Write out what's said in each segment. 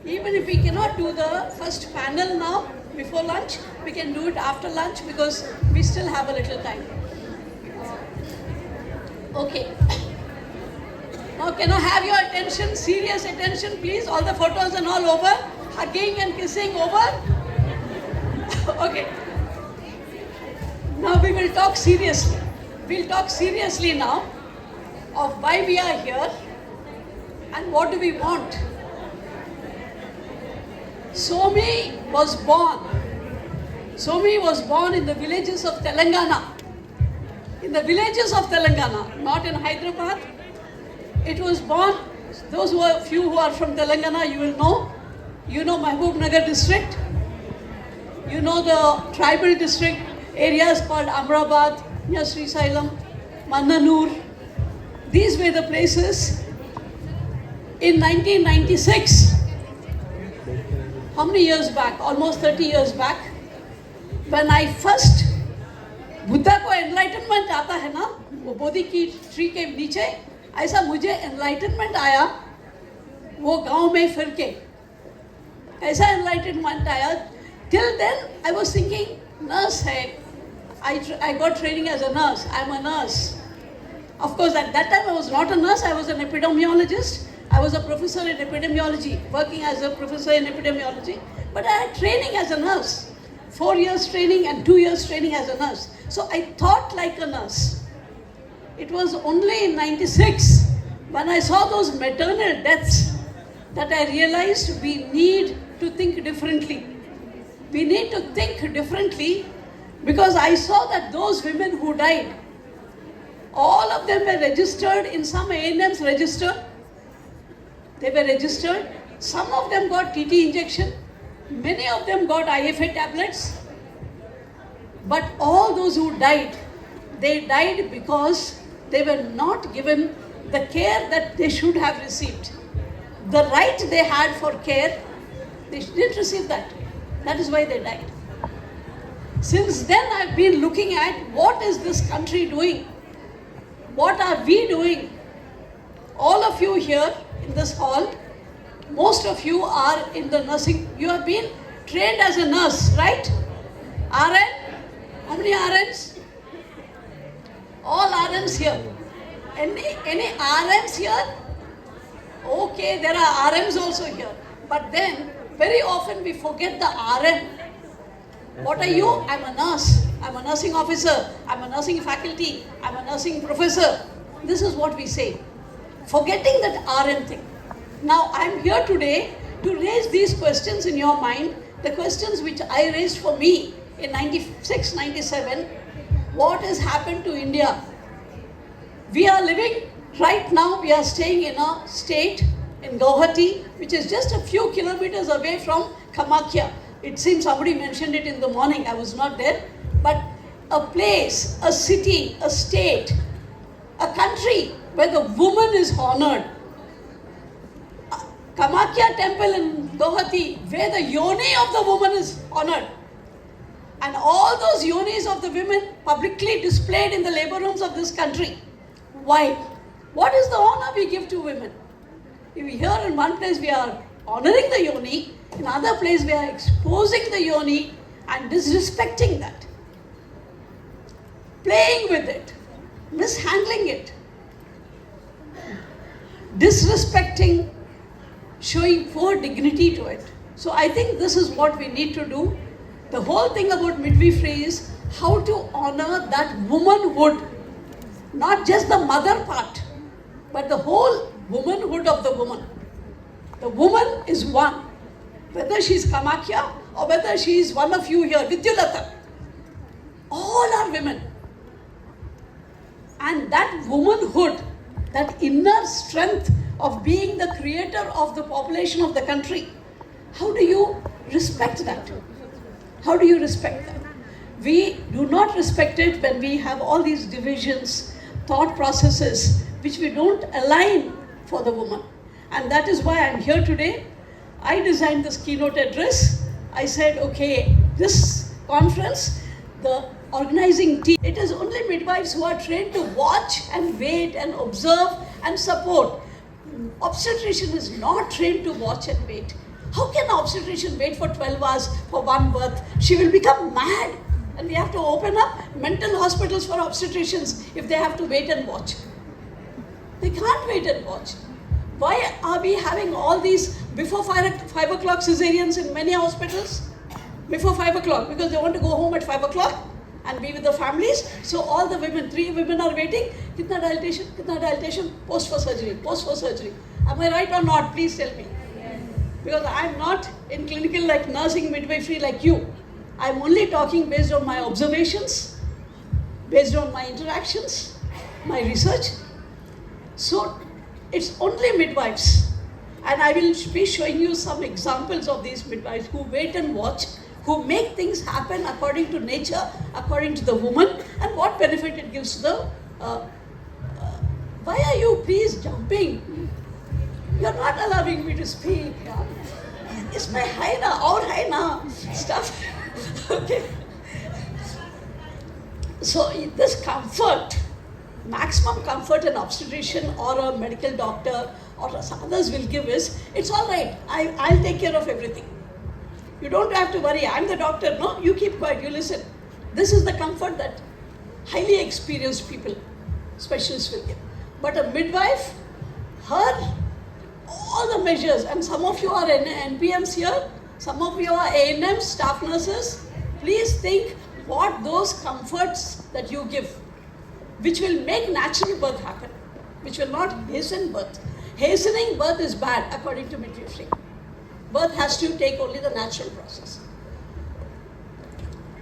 Even if we cannot do the first panel now before lunch, we can do it after lunch because we still have a little time. Okay. Now can I have your attention, serious attention please? All the photos and all over. Hugging and kissing over. Okay. Now we will talk seriously. We'll talk seriously now of why we are here and what do we want. SOMI was born. SOMI was born in the villages of Telangana. In the villages of Telangana, not in Hyderabad. It was born, those few who are from Telangana, you will know. You know Mahbub Nagar district. You know the tribal district areas called Amrabad, near Srisailam, Mannanur. These were the places. In 1996, how many years back? Almost 30 years back, when I first, Buddha को enlightenment आता है ना, वो बोधि की tree के नीचे, ऐसा मुझे enlightenment आया, वो गांव में फिर के, ऐसा enlightenment आया. Till then, I was thinking, nurse है, I got training as a nurse. I'm a nurse. Of course, at that time I was not a nurse. I was an epidemiologist. I was a professor in epidemiology, working as a professor in epidemiology. But I had training as a nurse. 4 years training and 2 years training as a nurse. So I thought like a nurse. It was only in 96 when I saw those maternal deaths that I realized we need to think differently. We need to think differently because I saw that those women who died, all of them were registered in some A&M's register. They were registered. Some of them got TT injection. Many of them got IFA tablets. But all those who died, they died because they were not given the care that they should have received. The right they had for care, they didn't receive that. That is why they died. Since then, I've been looking at what is this country doing? What are we doing? All of you here in this hall, most of you are in the nursing. You have been trained as a nurse, right? RN? How many RNs? All RNs here. Any RNs here? Okay, there are RMs also here. But then, very often we forget the RM. What are you? I'm a nurse. I'm a nursing officer. I'm a nursing faculty. I'm a nursing professor. This is what we say. Forgetting that RM thing. Now, I'm here today to raise these questions in your mind. The questions which I raised for me in 96, 97. What has happened to India? We are living, right now we are staying in a state in Guwahati, which is just a few kilometers away from Kamakya. It seems somebody mentioned it in the morning, I was not there. But a place, a city, a state, a country where the woman is honored. Kamakya temple in Guwahati, where the yoni of the woman is honored. And all those yonis of the women publicly displayed in the labor rooms of this country. Why? What is the honor we give to women? Here in one place we are honoring the yoni, in another place we are exposing the yoni and disrespecting that. Playing with it, mishandling it, disrespecting, showing poor dignity to it. So I think this is what we need to do. The whole thing about midwifery is how to honor that womanhood, not just the mother part, but the whole womanhood of the woman. The woman is one, whether she's Kamakya or whether she is one of you here, Vidyulata. All are women. And that womanhood, that inner strength of being the creator of the population of the country, how do you respect that? How do you respect that? We do not respect it when we have all these divisions, thought processes, which we don't align for the woman. And that is why I'm here today. I designed this keynote address. I said, okay, this conference, the organizing team. It is only midwives who are trained to watch and wait and observe and support. Obstetrician is not trained to watch and wait. How can an obstetrician wait for 12 hours for one birth? She will become mad. And we have to open up mental hospitals for obstetricians if they have to wait and watch. They can't wait and watch. Why are we having all these before 5 o'clock cesareans in many hospitals? Before 5 o'clock, because they want to go home at 5 o'clock and be with the families. So all the women, 3 women are waiting. Kitna dilatation, post for surgery. Am I right or not? Please tell me. Because I'm not in clinical like nursing midwifery like you. I'm only talking based on my observations, based on my interactions, my research. So it's only midwives. And I will be showing you some examples of these midwives who wait and watch, who make things happen according to nature, according to the woman, and what benefit it gives to the... why are you please jumping? You're not allowing me to speak. Yeah? It's my haina, our haina stuff. Okay. So this comfort, maximum comfort an obstetrician or a medical doctor or others will give is, it's all right, I'll take care of everything. You don't have to worry, I'm the doctor. No, you keep quiet, you listen. This is the comfort that highly experienced people, specialists will give. But a midwife, all the measures, and some of you are NPMs here, some of you are A&Ms, staff nurses, please think what those comforts that you give, which will make natural birth happen, which will not hasten birth. Hastening birth is bad according to midwifery. Birth has to take only the natural process.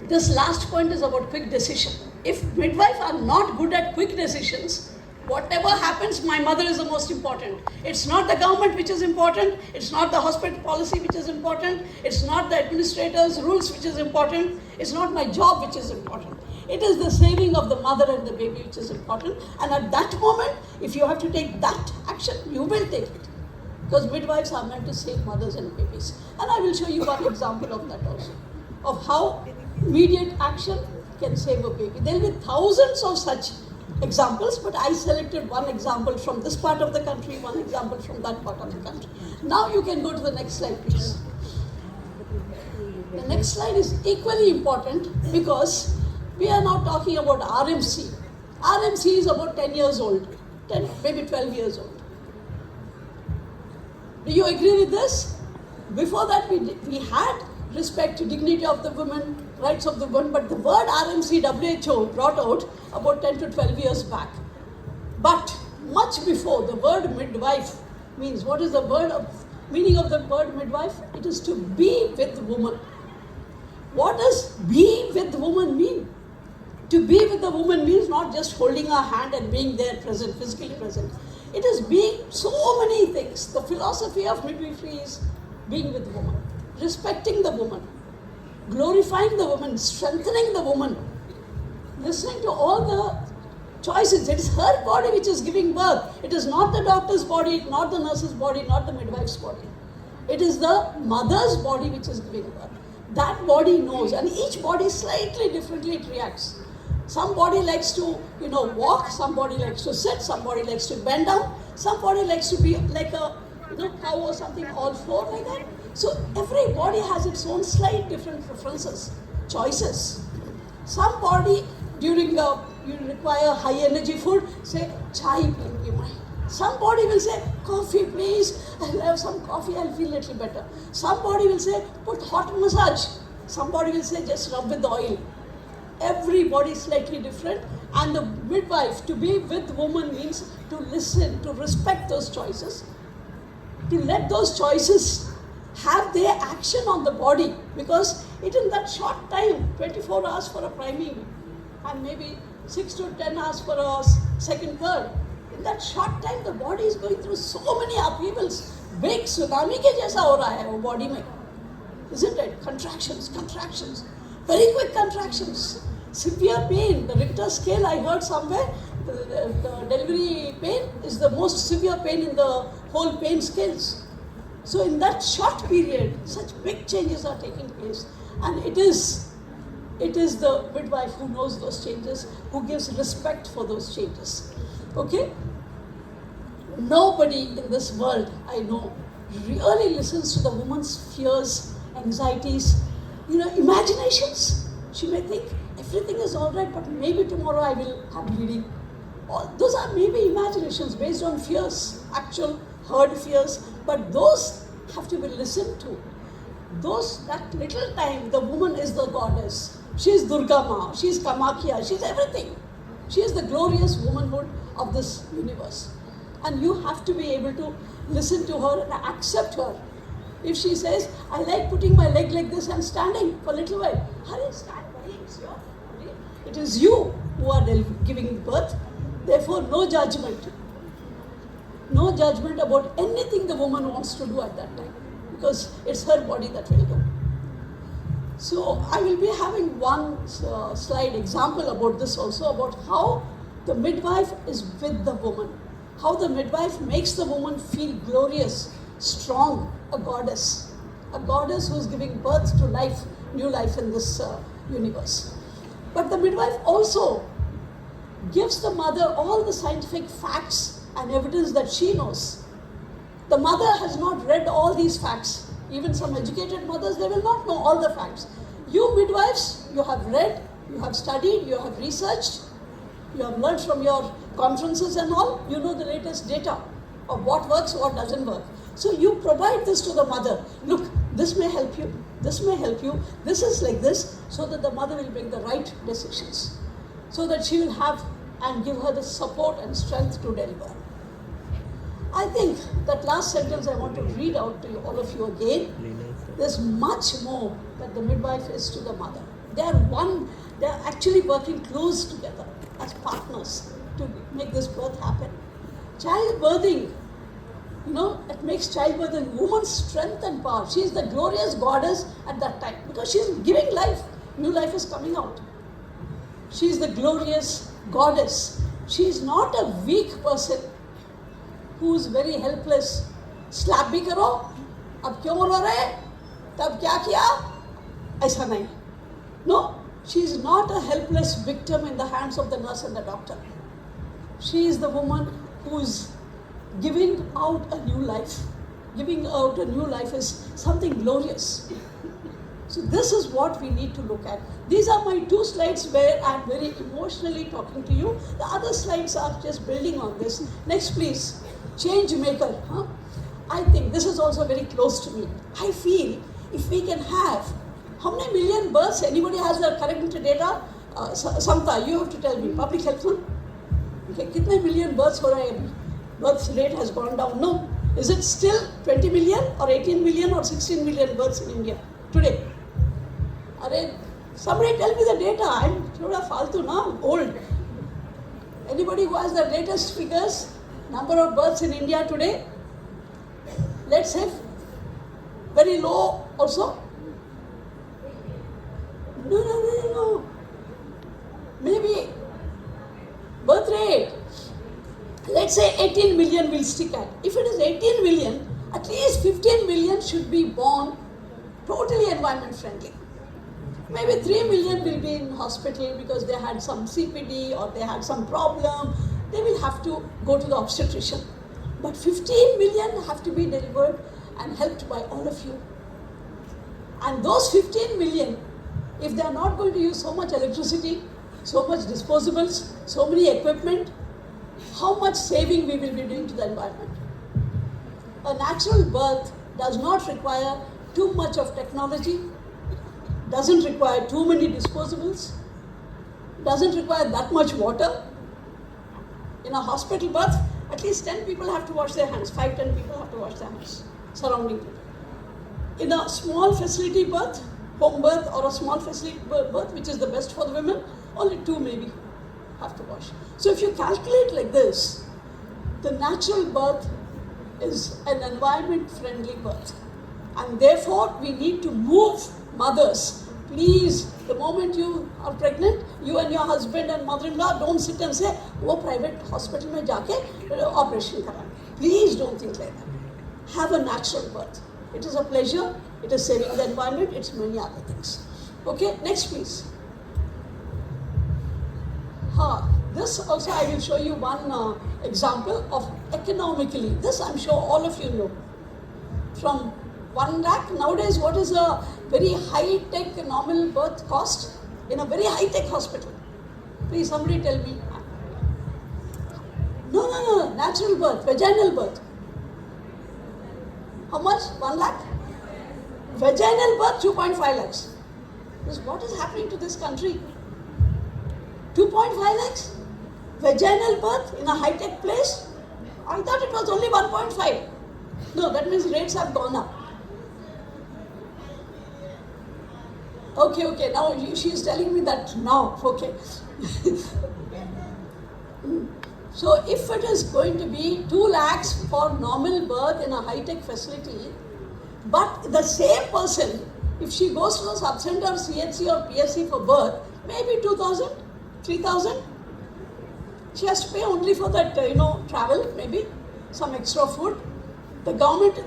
This last point is about quick decision. If midwives are not good at quick decisions, whatever happens, my mother is the most important. It's not the government which is important. It's not the hospital policy which is important. It's not the administrator's rules which is important. It's not my job which is important. It is the saving of the mother and the baby which is important. And at that moment, if you have to take that action, you will take it. Because midwives are meant to save mothers and babies. And I will show you one example of that also. Of how immediate action can save a baby. There will be thousands of such examples, but I selected one example from this part of the country, one example from that part of the country. Now you can go to the next slide, please. The next slide is equally important because we are now talking about RMC. RMC is about 10 years old, 10, maybe 12 years old. Do you agree with this? Before that, we had respect to dignity of the woman, rights of the woman, but the word RMC WHO brought out about 10 to 12 years back. But much before, the word midwife means, what is the meaning of the word midwife? It is to be with the woman. What does be with the woman mean? To be with the woman means not just holding her hand and being there present, physically present. It is being so many things. The philosophy of midwifery is being with the woman, respecting the woman, glorifying the woman, strengthening the woman, listening to all the choices. It is her body which is giving birth. It is not the doctor's body, not the nurse's body, not the midwife's body. It is the mother's body which is giving birth. That body knows, and each body slightly differently it reacts. Some body likes to, walk, some body likes to sit, some body likes to bend down, some body likes to be like a cow or something, all four like that. So every body has its own slight different preferences, choices. Some body during you require high energy food, say chai please. Some body will say coffee please, I'll have some coffee, I'll feel a little better. Some body will say put hot massage. Some body will say just rub with the oil. Every body is slightly different, and the midwife, to be with woman means to listen, to respect those choices, to let those choices have their action on the body, because it in that short time, 24 hours for a priming and maybe 6 to 10 hours for a second, third, in that short time the body is going through so many upheavals. Big tsunami ke jaisa ho raha hai wo body mein, isn't it? Contractions, very quick contractions, severe pain. The Richter scale I heard somewhere, the delivery pain is the most severe pain in the whole pain scales. So in that short period, such big changes are taking place, and it is it is the midwife who knows those changes, who gives respect for those changes. Okay? Nobody in this world, I know, really listens to the woman's fears, anxieties, imaginations. She may think everything is all right, but maybe tomorrow I will have bleeding. Those are maybe imaginations based on fears, actual herd fears, but those have to be listened to. That little time, the woman is the goddess. She is Durga Ma, she is Kamakya, she is everything. She is the glorious womanhood of this universe. And you have to be able to listen to her and accept her. If she says, I like putting my leg like this and standing for a little while, hurry, stand, it's your body. It is you who are giving birth. Therefore, no judgment. No judgment about anything the woman wants to do at that time, because it's her body that will do. So I will be having one slide example about this also, about how the midwife is with the woman, how the midwife makes the woman feel glorious, strong, a goddess who is giving birth to life, new life in this universe. But the midwife also gives the mother all the scientific facts and evidence that she knows. The mother has not read all these facts. Even some educated mothers, they will not know all the facts. You midwives, you have read, you have studied, you have researched, you have learned from your conferences and all, you know the latest data of what works, what doesn't work. So you provide this to the mother. Look, this may help you, this may help you, this is like this, so that the mother will make the right decisions, so that she will have and give her the support and strength to deliver. I think that last sentence I want to read out to all of you again. There's much more that the midwife is to the mother. They are actually working close together as partners to make this birth happen. Childbirthing, it makes childbirthing woman's strength and power. She is the glorious goddess at that time, because she is giving life. New life is coming out. She is the glorious goddess. She is not a weak person who is very helpless. Slap bhi karo, ab kyun ro rahe, tab kya kiya, aisa nahi. No, she is not a helpless victim in the hands of the nurse and the doctor. She is the woman who is giving out a new life. Giving out a new life is something glorious. So this is what we need to look at. These are my 2 slides where I am very emotionally talking to you. The other slides are just building on this. Next please. Change maker. I think this is also very close to me. I feel if we can have, how many million births, anybody has the correct data? Samta, you have to tell me, public health one? Okay, kitne million births ho rahe hain? Birth rate has gone down. No. Is it still 20 million or 18 million or 16 million births in India today? Somebody tell me the data. I'm thoda faltu now, old. Anybody who has the latest figures, number of births in India today? Let's say very low also. No. Maybe birth rate. Let's say 18 million we'll stick at. If it is 18 million, at least 15 million should be born totally environment friendly. Maybe 3 million will be in hospital because they had some CPD or they had some problem. They will have to go to the obstetrician. But 15 million have to be delivered and helped by all of you. And those 15 million, if they are not going to use so much electricity, so much disposables, so many equipment, how much saving we will be doing to the environment. A natural birth does not require too much of technology, doesn't require too many disposables, doesn't require that much water. In a hospital birth, at least 10 people have to wash their hands, 5-10 people have to wash their hands, surrounding people. In a small facility birth, home birth or a small facility birth, which is the best for the women, only 2 maybe have to wash. So if you calculate like this, the natural birth is an environment-friendly birth. And therefore, we need to move mothers. Please, the moment you are pregnant, you and your husband and mother-in-law don't sit and say, wo private hospital mein jaake operation karana. Please don't think like that. Have a natural birth. It is a pleasure, it is saving the environment, it's many other things. Okay, next please. This also I will show you one example of economically. This I'm sure all of you know. From 1 lakh, nowadays what is a very high-tech normal birth cost in a very high-tech hospital? Please somebody tell me. No, natural birth, vaginal birth. How much? 1 lakh? Vaginal birth, 2.5 lakhs. What is happening to this country? 2.5 lakhs? Vaginal birth in a high-tech place? I thought it was only 1.5. No, that means rates have gone up. Okay, now she is telling me that now, okay. So if it is going to be 2 lakhs for normal birth in a high-tech facility, but the same person, if she goes to a sub-center CHC or PSC for birth, maybe 2,000, 3,000. She has to pay only for that, travel, maybe, some extra food. The government,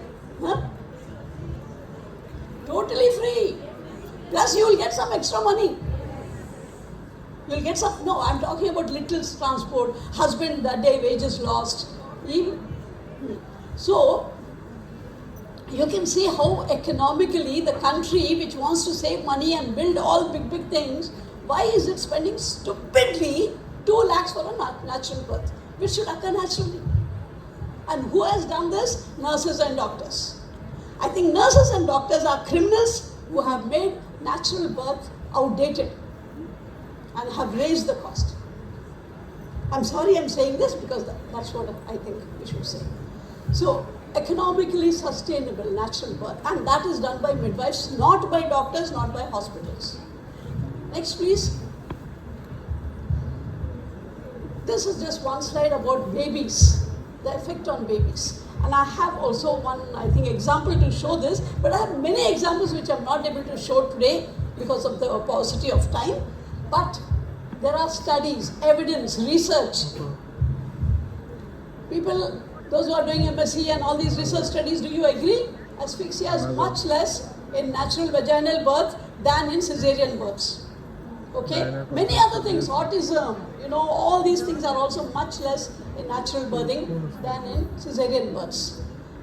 totally free. Plus you will get some extra money. You will get some, no, I'm talking about little transport, husband that day wages lost. So, you can see how economically the country which wants to save money and build all big things, why is it spending stupidly 2 lakhs for a natural birth, which should occur naturally? And who has done this? Nurses and doctors. I think nurses and doctors are criminals who have made natural birth outdated and have raised the cost. I'm sorry I'm saying this because that's what I think we should say. So, economically sustainable natural birth, and that is done by midwives, not by doctors, not by hospitals. Next please. This is just one slide about babies, the effect on babies. And I have also one, I think, example to show this, but I have many examples which I'm not able to show today because of the paucity of time. But there are studies, evidence, research. People, those who are doing MSc and all these research studies, do you agree? Asphyxia is much less in natural vaginal birth than in cesarean births. Okay? Many other things, autism, all these things are also much less in natural birthing than in cesarean births.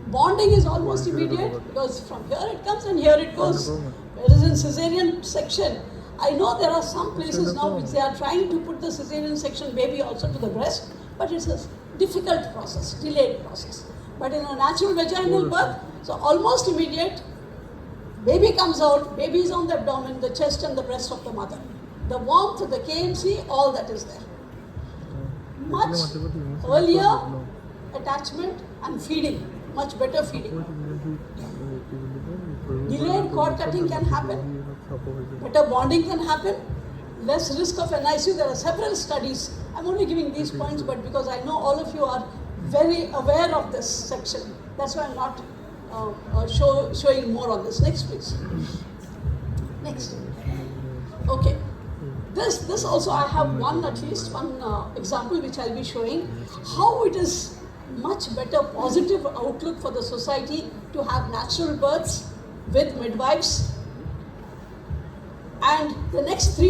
Bonding is almost immediate because from here it comes and here it goes. Whereas in cesarean section, I know there are some places now which they are trying to put the cesarean section baby also to the breast, but it's a difficult process, delayed process. But in a natural vaginal birth, so almost immediate, baby comes out, baby is on the abdomen, the chest and the breast of the mother. The warmth, the KMC, all that is there. Much earlier attachment and feeding, much better feeding. Delayed cord cutting can happen, better bonding can happen, less risk of NICU. There are several studies. I'm only giving these points, but because I know all of you are very aware of this section, that's why I'm not showing more on this. Next, please. Next. Okay. This also I have at least one example which I'll be showing how it is much better positive outlook for the society to have natural births with midwives. And the next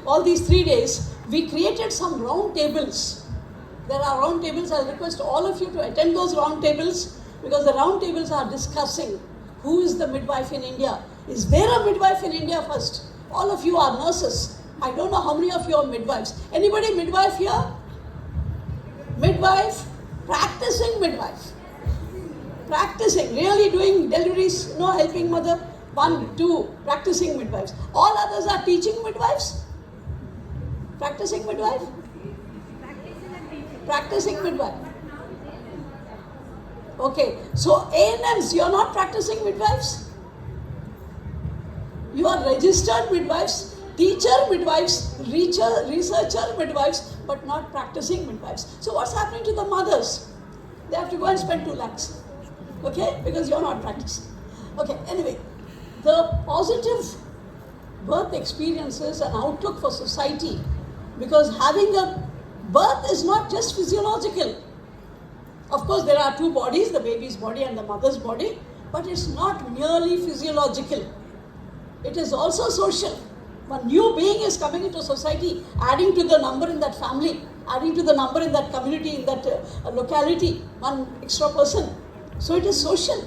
all these 3 days, we created some round tables. There are round tables. I'll request all of you to attend those round tables because the round tables are discussing who is the midwife in India. Is there a midwife in India first? All of you are nurses. I don't know how many of you are midwives. Anybody midwife here? Midwife, practicing midwife. Practicing, really doing deliveries, helping mother. 1, 2, practicing midwives. All others are teaching midwives? Practicing midwife? Practicing midwife. Okay, so ANMs, you are not practicing midwives? You are registered midwives, teacher midwives, researcher midwives, but not practicing midwives. So what's happening to the mothers? They have to go and spend 2 lakhs. Okay, because you're not practicing. Okay, anyway. The positive birth experiences and outlook for society, because having a birth is not just physiological. Of course, there are 2 bodies, the baby's body and the mother's body, but it's not merely physiological. It is also social. One new being is coming into society, adding to the number in that family, adding to the number in that community, in that locality, one extra person. So it is social.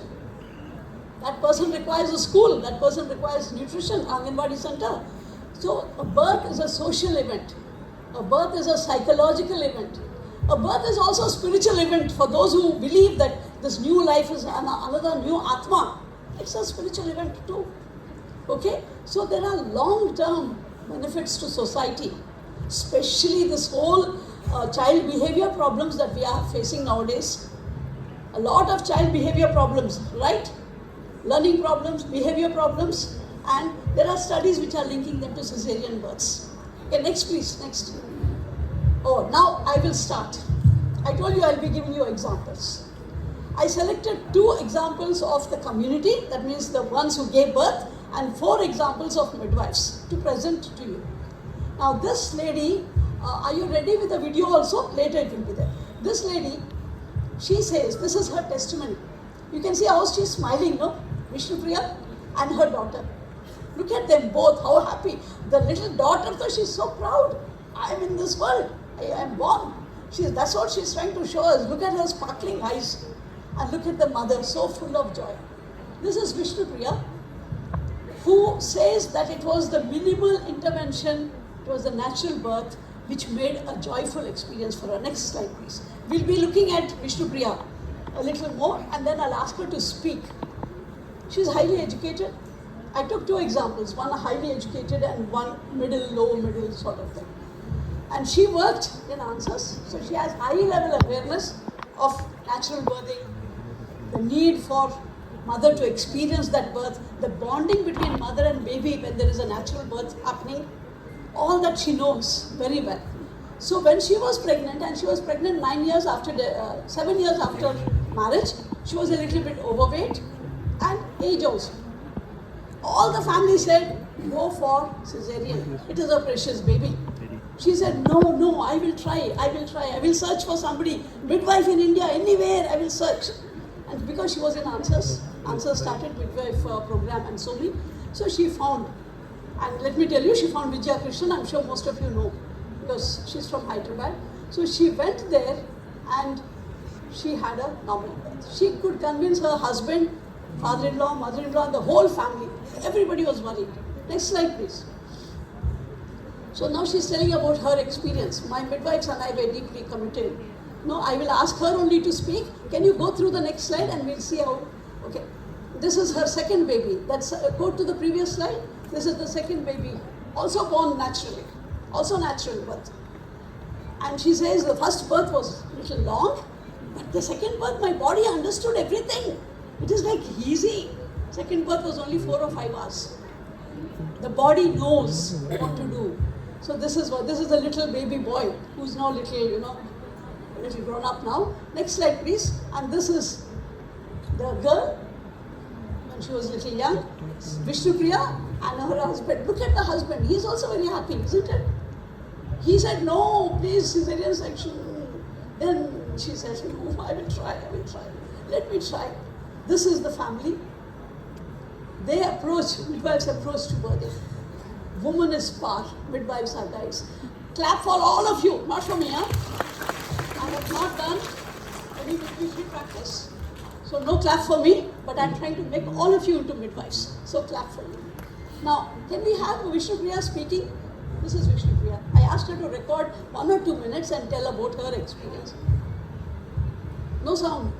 That person requires a school, that person requires nutrition, Anganwadi center. So a birth is a social event. A birth is a psychological event. A birth is also a spiritual event for those who believe that this new life is another new Atma. It's a spiritual event too. Okay? So there are long-term benefits to society, especially this whole child behavior problems that we are facing nowadays. A lot of child behavior problems, right? Learning problems, behavior problems, and there are studies which are linking them to cesarean births. Okay, next please, next. Oh, now I will start. I told you I'll be giving you examples. I selected 2 examples of the community, that means the ones who gave birth, and 4 examples of midwives to present to you. Now this lady, are you ready with the video also? Later it will be there. This lady, she says, this is her testimony. You can see how she's smiling, no? Vishnupriya and her daughter. Look at them both, how happy. The little daughter, though, she's so proud. I am in this world. I am born. That's what she's trying to show us. Look at her sparkling eyes. And look at the mother, so full of joy. This is Vishnupriya, who says that it was the minimal intervention, it was the natural birth, which made a joyful experience for her. Next slide, please. We'll be looking at Vishnupriya a little more, and then I'll ask her to speak. She's highly educated. I took 2 examples, one highly educated and one middle, low middle sort of thing. And she worked in answers, so she has high level awareness of natural birthing, the need for mother to experience that birth, the bonding between mother and baby when there is a natural birth happening, all that she knows very well. So when she was pregnant, and she was pregnant 7 years after marriage, she was a little bit overweight and age also. All the family said, go for cesarean. It is a precious baby. She said, no, I will try. I will search for somebody. Midwife in India, anywhere, I will search. And because she was in Answers started midwife program and SOMI. So she found, and let me tell you, she found Vijaya Krishnan. I'm sure most of you know, because she's from Hyderabad. So she went there and she had a normal birth. She could convince her husband, father-in-law, mother-in-law, the whole family. Everybody was worried. Next slide, please. So now she's telling about her experience. My midwives and I were deeply committed. No, I will ask her only to speak. Can you go through the next slide and we'll see how, okay. This is her second baby. That's, go to the previous slide. This is the second baby, also born naturally, also natural birth. And she says the first birth was a little long, but the second birth, my body understood everything. It is like easy. Second birth was only 4 or 5 hours. The body knows what to do. So this is the little baby boy who's now little, a little grown up now. Next slide, please. And this is the girl when she was little young, Vishnupriya, and her husband. Look at the husband. He's also very happy, isn't it? He said, no, please, cesarean section. Then she says, no, I will try. Let me try. This is the family. Midwives approach to birthing. Woman is power, midwives are guides. Clap for all of you, not for me, huh? I have not done any midwifery practice. So no clap for me, but I'm trying to make all of you into midwives. So clap for me. Now, can we have Vishnupriya speaking? This is Vishnupriya. I asked her to record 1 or 2 minutes and tell about her experience. No sound.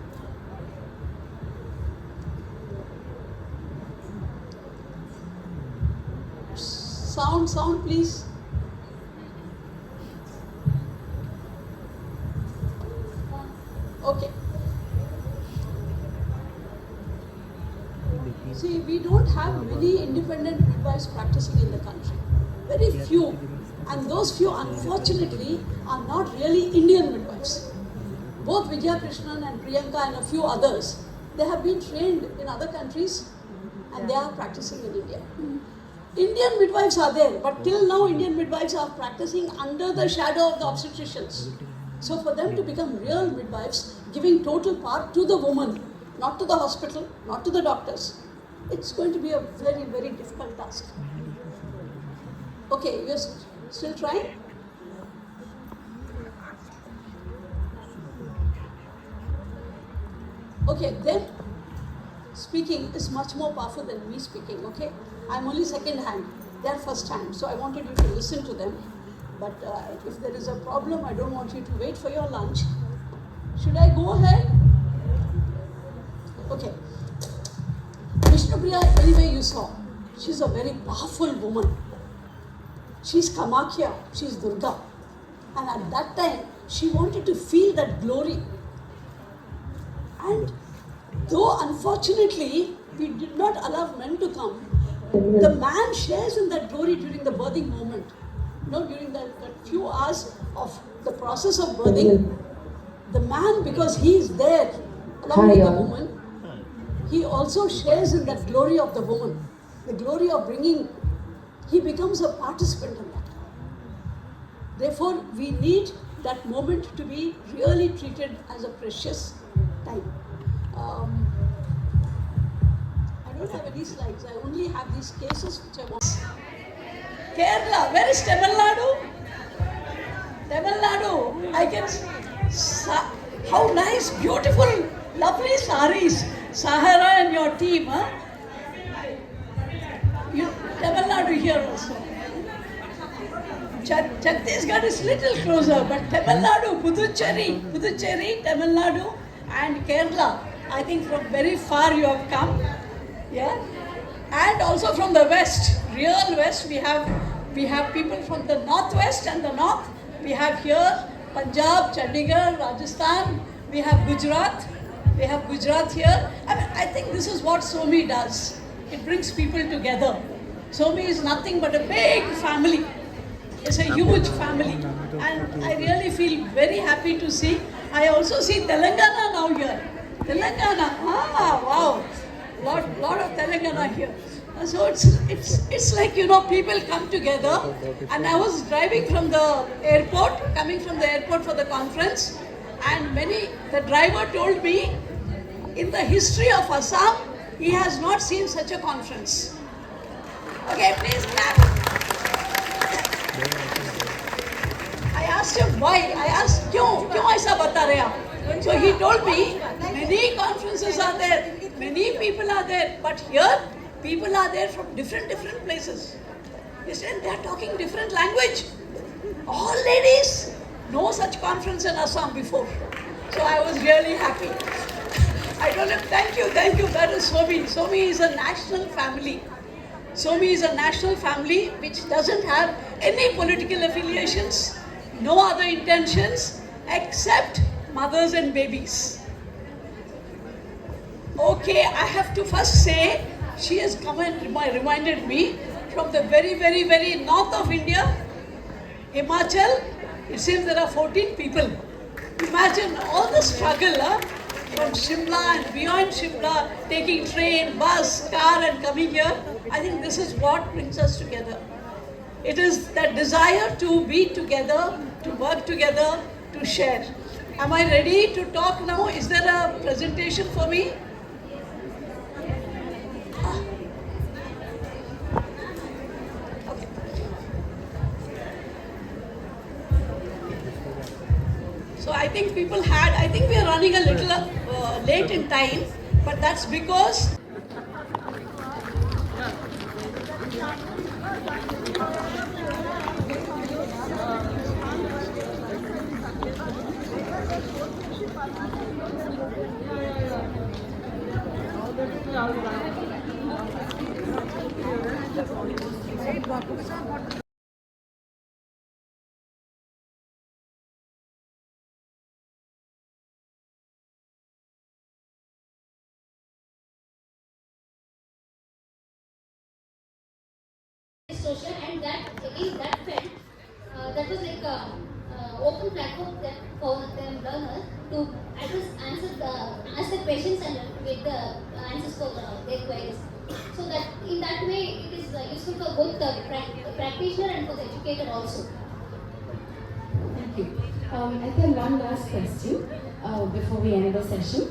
Sound, please. Okay. See, we don't have many independent midwives practicing in the country. Very few. And those few, unfortunately, are not really Indian midwives. Both Vijaya Krishnan and Priyanka and a few others, they have been trained in other countries and they are practicing in India. Indian midwives are there, but till now Indian midwives are practicing under the shadow of the obstetricians. So for them to become real midwives, giving total part to the woman, not to the hospital, not to the doctors, it's going to be a very, very difficult task. Okay, you're still trying? Okay, then speaking is much more powerful than me speaking, okay? I'm only second hand, they're first hand, so I wanted you to listen to them. But if there is a problem, I don't want you to wait for your lunch. Should I go ahead? Okay. Vishnupriya, anyway, you saw, she's a very powerful woman. She's Kamakhya, she's Durga. And at that time, she wanted to feel that glory. And though unfortunately, we did not allow men to come, the man shares in that glory during the birthing moment. You know, during that few hours of the process of birthing, the man, because he is there along with the woman, he also shares in that glory of the woman. The glory of bringing, he becomes a participant in that. Therefore, we need that moment to be really treated as a precious time. I don't have any slides. I only have these cases which I want. Kerala, where is Tamil Nadu? Tamil Nadu, I can how nice, beautiful, lovely saris. Sahara and your team, huh? You, Tamil Nadu here also. Chhattisgarh is little closer, but Tamil Nadu, Puducherry, Tamil Nadu and Kerala. I think from very far you have come. Yeah? And also from the west, real west, we have people from the northwest and the north. We have here Punjab, Chandigarh, Rajasthan, we have Gujarat. We have Gujarat here. I think this is what SOMI does. It brings people together. SOMI is nothing but a big family. It's a huge family. And I really feel very happy to see. I also see Telangana now here. Telangana, wow. Lot of Telangana here. So it's like, you know, people come together. And I was driving from the airport, coming from the airport for the conference. And the driver told me, in the history of Assam, he has not seen such a conference. Okay, please clap. I asked him why. I asked, kyun aisa bata rahe aap? So he told me, many conferences are there, many people are there, but here, people are there from different places. He said, they are talking different language. All ladies. No such conference in Assam before. So I was really happy. I told him, thank you, that is SOMI. SOMI is a national family. SOMI is a national family which doesn't have any political affiliations, no other intentions except mothers and babies. Okay, I have to first say, she has come and reminded me from the very north of India, Himachal. It seems there are 14 people. Imagine all the struggle from Shimla and beyond Shimla, taking train, bus, car and coming here. I think this is what brings us together. It is that desire to be together, to work together, to share. Am I ready to talk now? Is there a presentation for me? So I think we are running a little late in time, but that's because social, and that again that felt that was like a open platform that for them learners to ask the questions and get the answers for their queries. So that in that way it is useful for both the practitioner and for the educator also. Thank you. I have one last question before we end the session.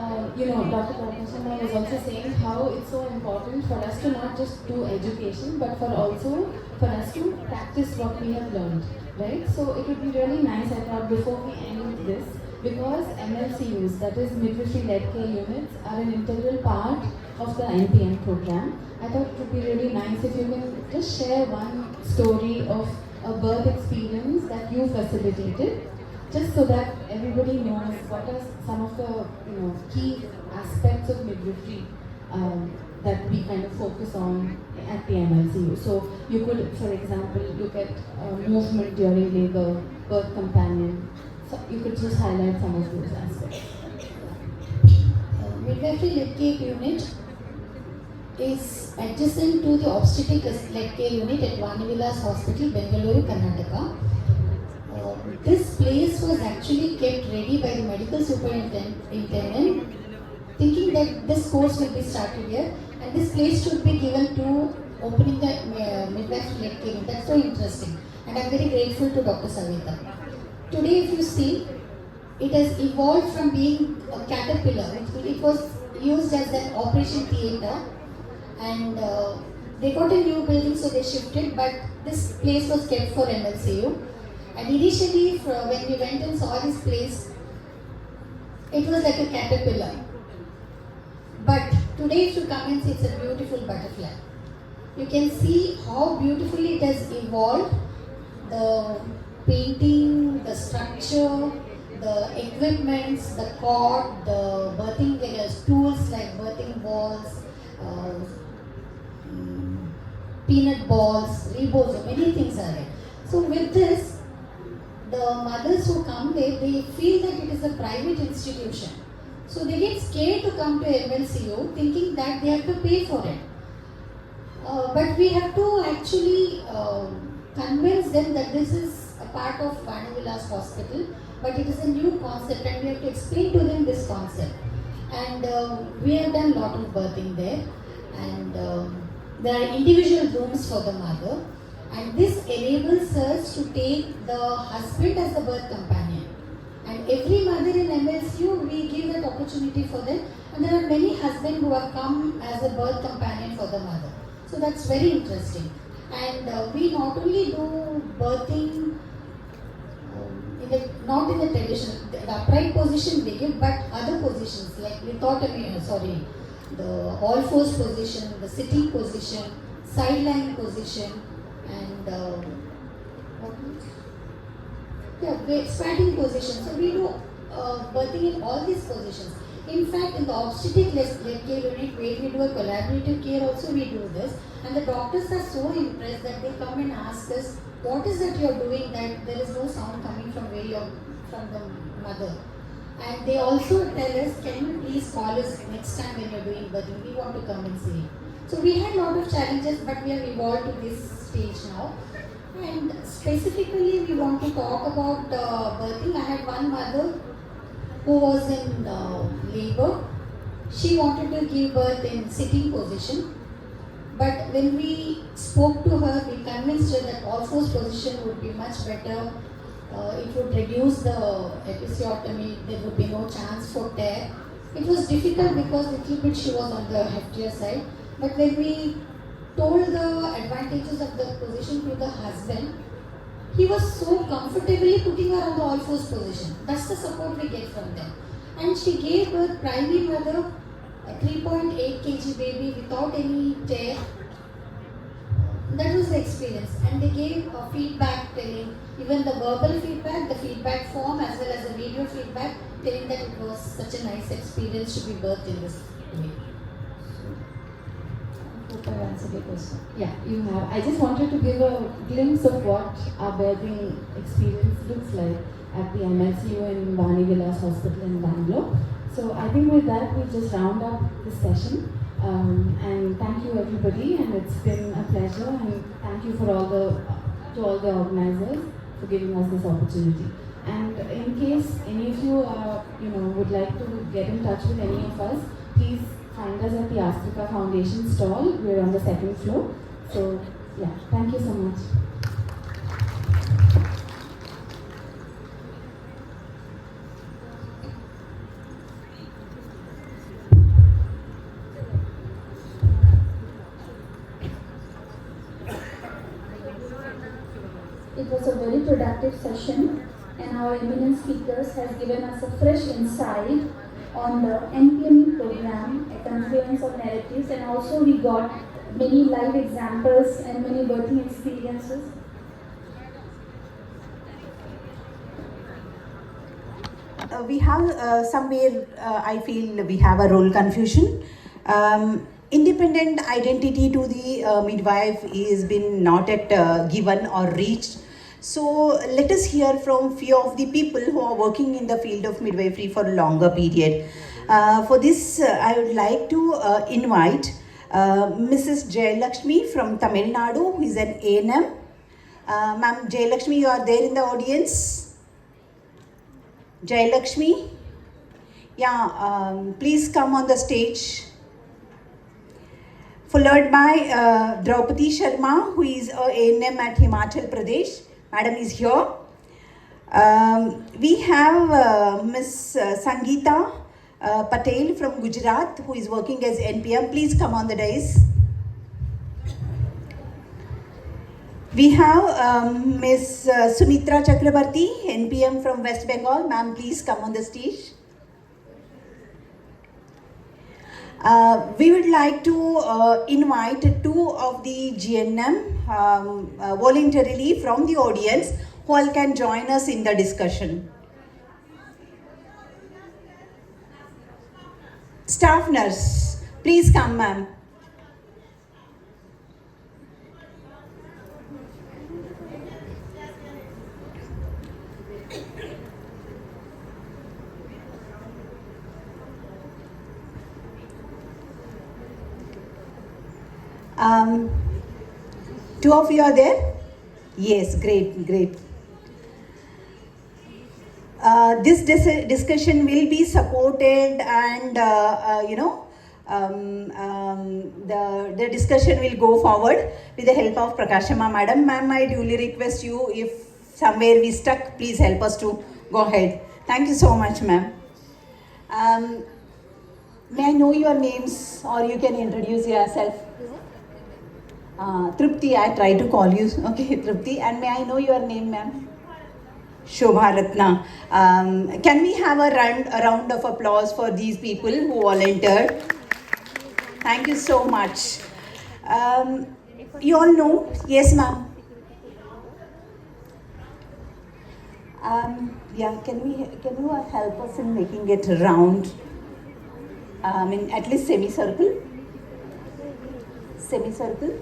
Dr. Pratnasana was also saying how it's so important for us to not just do education, but for us to practice what we have learned, right? So it would be really nice, I thought, before we end this, because MLCUs, that is midwifery-led care units, are an integral part of the NPM program. I thought it would be really nice if you can just share one story of a birth experience that you facilitated, just so that everybody knows what are some of the key aspects of midwifery that we kind of focus on at the MLCU. So you could, for example, look at movement during labor, birth companion. So you could just highlight some of those aspects. Midwifery-led care unit is adjacent to the obstetric-led care unit at Vanivilas Hospital, Bengaluru, Karnataka. This place was actually kept ready by the medical superintendent, thinking that this course will be started here and this place should be given to opening the midwifery-led care unit. That's so interesting, and I'm very grateful to Dr. Savita. Today, if you see, it has evolved from being a caterpillar. It was used as an operation theatre, and they got a new building, so they shifted, but this place was kept for MLCU. And initially, when we went and saw this place, it was like a caterpillar. But today, if you come and see, it's a beautiful butterfly. You can see how beautifully it has evolved. The painting, the structure, the equipments, the cot, the birthing tools like birthing balls, peanut balls, rebos, so many things are there. So with this, the mothers who come there, they feel that it is a private institution. So they get scared to come to MLCU thinking that they have to pay for it. But we have to actually convince them that this is a part of Vanivilas Hospital, but it is a new concept and we have to explain to them this concept. And we have done a lot of birthing there, and there are individual rooms for the mother, and this enables us to take the husband as a birth companion. And every mother in MLCU, we give that opportunity for them, and there are many husbands who have come as a birth companion for the mother. So that's very interesting. And we not only do birthing not in the traditional, the upright position we give, but other positions like lithotomy, the all fours position, the sitting position, sideline position, and squatting position. So we do birthing in all these positions. In fact, in the obstetric-led care unit, where we do a collaborative care also, we do this. And the doctors are so impressed that they come and ask us, what is it you're doing that there is no sound coming from the mother? And they also tell us, can you please call us next time when you're doing birthing? We want to come and see. So we had a lot of challenges, but we have evolved to this stage now. And specifically, we want to talk about birthing. I had one mother who was in labor. She wanted to give birth in sitting position. But when we spoke to her, we convinced her that all fours position would be much better. It would reduce the episiotomy. There would be no chance for tear. It was difficult because a little bit she was on the heftier side. But when we told the advantages of the position to the husband, he was so comfortably putting her on the all fours position. That's the support we get from them. And she gave birth primary mother, a 3.8 kg baby without any tear. That was the experience. And they gave a feedback telling, even the verbal feedback, the feedback form, as well as the video feedback, telling that it was such a nice experience to be birthed in this way. Hope I answered your question. Yeah, you have. I just wanted to give a glimpse of what our birthing experience looks like at the MLCU in Vanivilas Hospital in Bangalore. So I think with that, we'll just round up this session. And thank you everybody, and it's been a pleasure, and thank you to all the organizers for giving us this opportunity. And in case any of you would like to get in touch with any of us, please find us at the Astrika Foundation stall. We're on the second floor. So yeah, thank you so much. it was a very productive session, and our eminent speakers has given us a fresh insight on the NPM program, a confluence of narratives, and also we got many live examples and many working experiences. We have somewhere, I feel we have a role confusion. Independent identity to the midwife is been not yet given or reached. So let us hear from few of the people who are working in the field of midwifery for a longer period. For this, I would like to invite Mrs. Jayalakshmi from Tamil Nadu, who is an A&M. Ma'am Jayalakshmi, you are there in the audience? Jayalakshmi? Yeah, please come on the stage. Followed by Draupadi Sharma, who is a A&M at Himachal Pradesh. Madam is here. We have Miss Sangeeta Patel from Gujarat, who is working as NPM. Please come on the dais. We have Miss Sumitra Chakrabarti, NPM from West Bengal. Ma'am, please come on the stage. We would like to invite two of the GNM voluntarily from the audience who all can join us in the discussion. Staff nurse, please come, ma'am. Two of you are there? Yes, great, great. This discussion will be supported and the discussion will go forward with the help of Prakashama Madam. Ma'am, I duly request you, if somewhere we stuck, please help us to go ahead. Thank you so much, ma'am. May I know your names, or you can introduce yourself? Trupti, I try to call you. Okay, Trupti. And may I know your name, ma'am? Shobha Ratna. Can we have a round of applause for these people who volunteered? Thank you so much. You all know? Yes, ma'am. Yeah, can you help us in making it round? At least semicircle. Semicircle.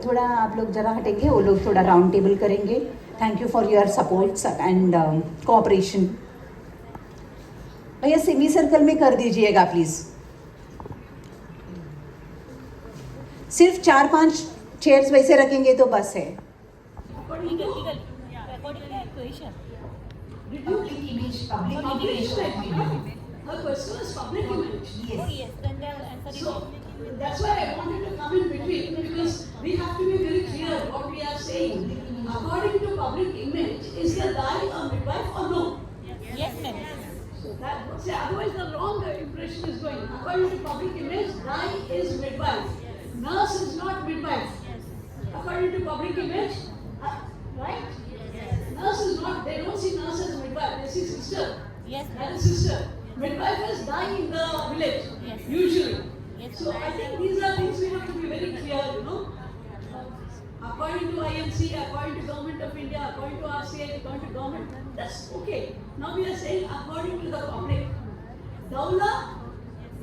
थोड़ा आप लोग जरा हटेंगे, वो लोग थोड़ा round table करेंगे. Thank you for your support and cooperation. भैया सेमी सर्कल में कर दीजिएगा प्लीज. सिर्फ 4-5 चेयर्स वैसे रखेंगे तो बस है. Her question is public image. Oh yes, then the answer is So that's why I wanted to come in between, because we have to be very clear what we are saying. According to public image, is the guy a midwife or no? yes, ma'am. So that, see, otherwise the wrong impression is going. According to public image, guy is midwife. Nurse is not midwife. According to public image, right? Nurse is not, they don't see nurse as midwife, they see sister. Yes, That is sister. Midwife is dying in the village, Yes. usually. Yes. So I think these are things we have to be very clear, According to IMC, according to Government of India, according to RCI, according to government, that's okay. Now we are saying according to the public. Dawla,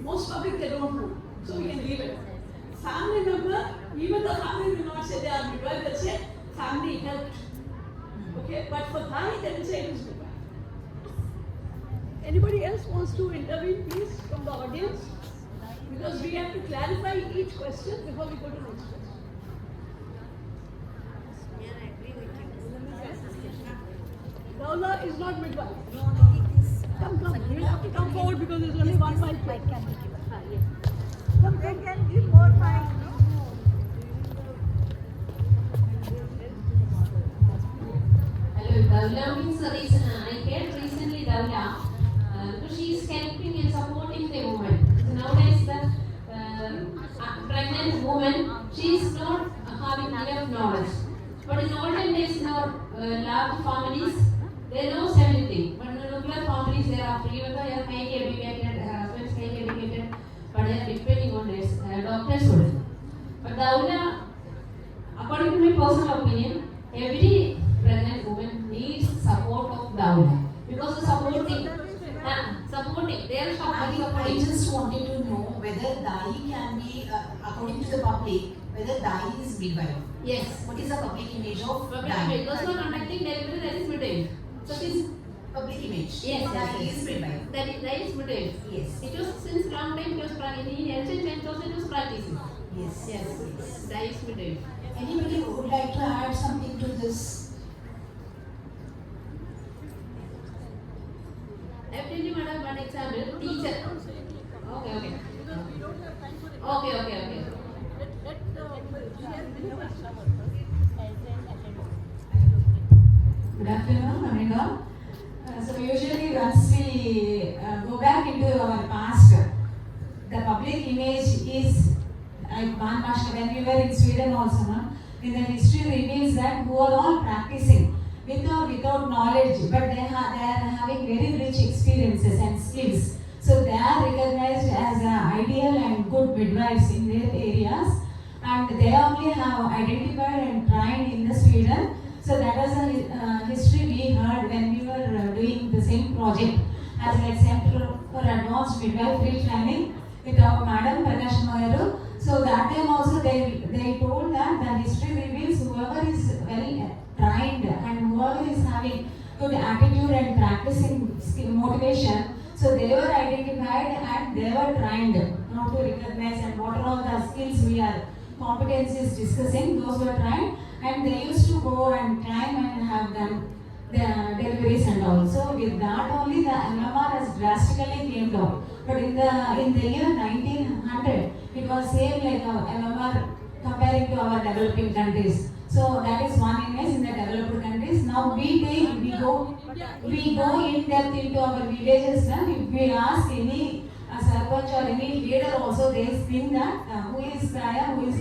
most public they don't know, so we can leave it. Family member, even the family will not say they are midwife, they'll say family helped. Okay, but for guy they will say it is midwife. Anybody else wants to intervene, please, from the audience? Because we have to clarify each question before we go to next question. Dawla is not midwife. Come, you have to come forward because there's only one mic. Come, they can give more mic. Hello, Dawla means I came recently Dawla. So she is helping and supporting the woman. So nowadays the pregnant woman, she is not having enough knowledge. But in olden days, in our large families, they know everything. But in the nuclear families, they are even though they are highly educated, husbands highly educated, but they are depending on this doctors only. But the according to my personal opinion, every pregnant woman needs support of the Aula. Because the supporting, they are I just wanted to know whether DAI can be, according to the public, whether DAI is midwife. Yes. What is the public image of Public DAI? image. Those who are conducting delivery, that is midwife. So it is Public image. yes, DAI is midwife. that is midwife. Yes. It was since long time it was in ancient times also it was practicing. Yes. Yes. That is midwife. Anybody would like to add something to this? I will tell you madam one example. Teacher. Okay. Okay. Good afternoon, Amanda. So usually once we go back into our past, the public image is like when we were in Sweden also, no? In the history reveals that who are all practicing with or without knowledge, but they are having very rich experiences and skills. So they are recognized as ideal and good midwives in their areas, and they only have identified and trained in the Sweden. So that was a history we heard when we were doing the same project as a Center for Advanced Midwifery Training with our Madam Prakash Moyaru. So that time also they told that the history reveals whoever is well trained and whoever is having good attitude and practicing skill motivation, so they were identified and they were trained how to recognize and what are all the skills we are competencies discussing, those were trained, and they used to go and climb and have done the deliveries and all. So with that only the MMR has drastically came down. But in the year 1900, it was same like MMR comparing to our developing countries. So that is one image in the developed countries. Now we go in depth into our villages. If we ask any sarpanch or any leader also, they think that who is Praya, who is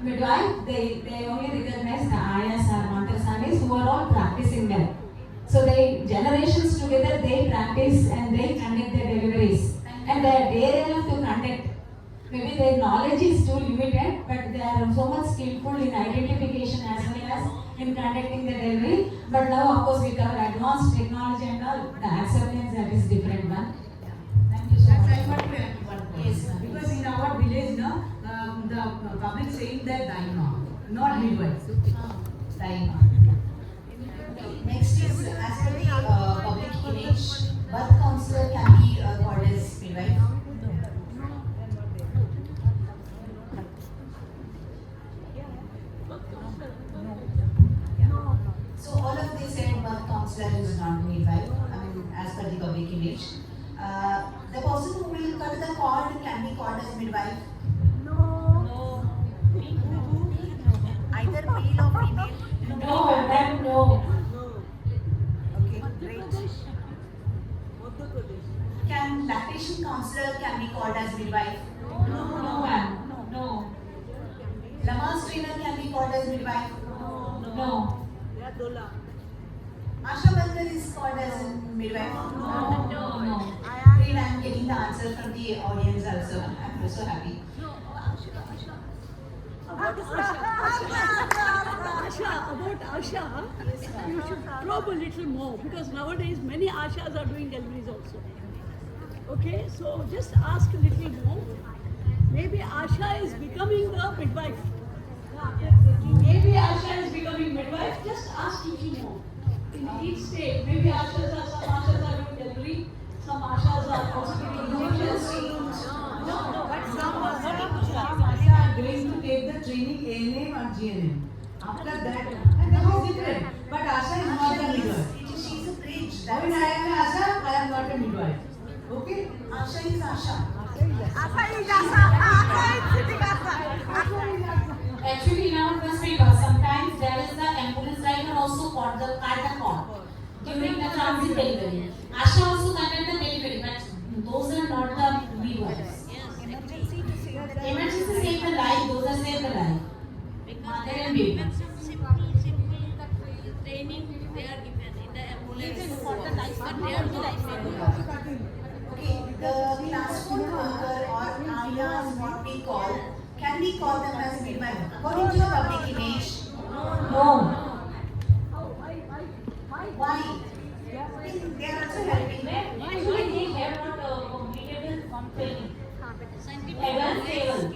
midwife, they only recognize the ayahs or mantrasanis who are all practicing them. So they generations together they practice and they conduct their deliveries, and they are dare enough to conduct. Maybe their knowledge is too limited, but they are so much skillful in identification as well as in conducting the delivery. But now, of course, with our advanced technology and all, the acceptance that is different one. Thank you so much. I want to add one point. Yes, Because in our village, no, the public saying that Daima, not midwife. Time. Next is as per the public image, birth counselor can be called as midwife. So all of this said birth counselor is not midwife. I mean, as per the public image, the person who will cut the cord can be called as midwife. Either male or female. No, then no. Okay, great. Can lactation counselor can be called as midwife? No, ma'am. No. Lama's trainer can be called as midwife? No. Asha worker is called as a midwife? No. Great, I am getting the answer from the audience also. I am so happy. About Asha, you should probe a little more because nowadays many Ashas are doing deliveries also. Okay, so just ask a little more. Maybe Asha is becoming the midwife. Maybe Asha is becoming midwife. Just ask little more. In each state, maybe some Ashas are doing delivery, some Ashas are also giving injections. But some are going to take the training ANM or GNM. After that, and that is different. But Asha is not a midwife. She is a bridge. When I am Asha, I am not a midwife. Okay? Asha is Asha. Actually, in our hospital, sometimes there is the ambulance driver also called the call during the transit delivery. Asha also conduct the delivery, but those are not the midwives. Emergency save the life, those are save the life. Mother and baby. Training they are given in the ambulance for the life, but they are not Okay, the classroom worker or ayahs, what we call, can we call them as midwife? According to the public image, No. why? They are also helping. Actually, they have not completed the training. Advanced level.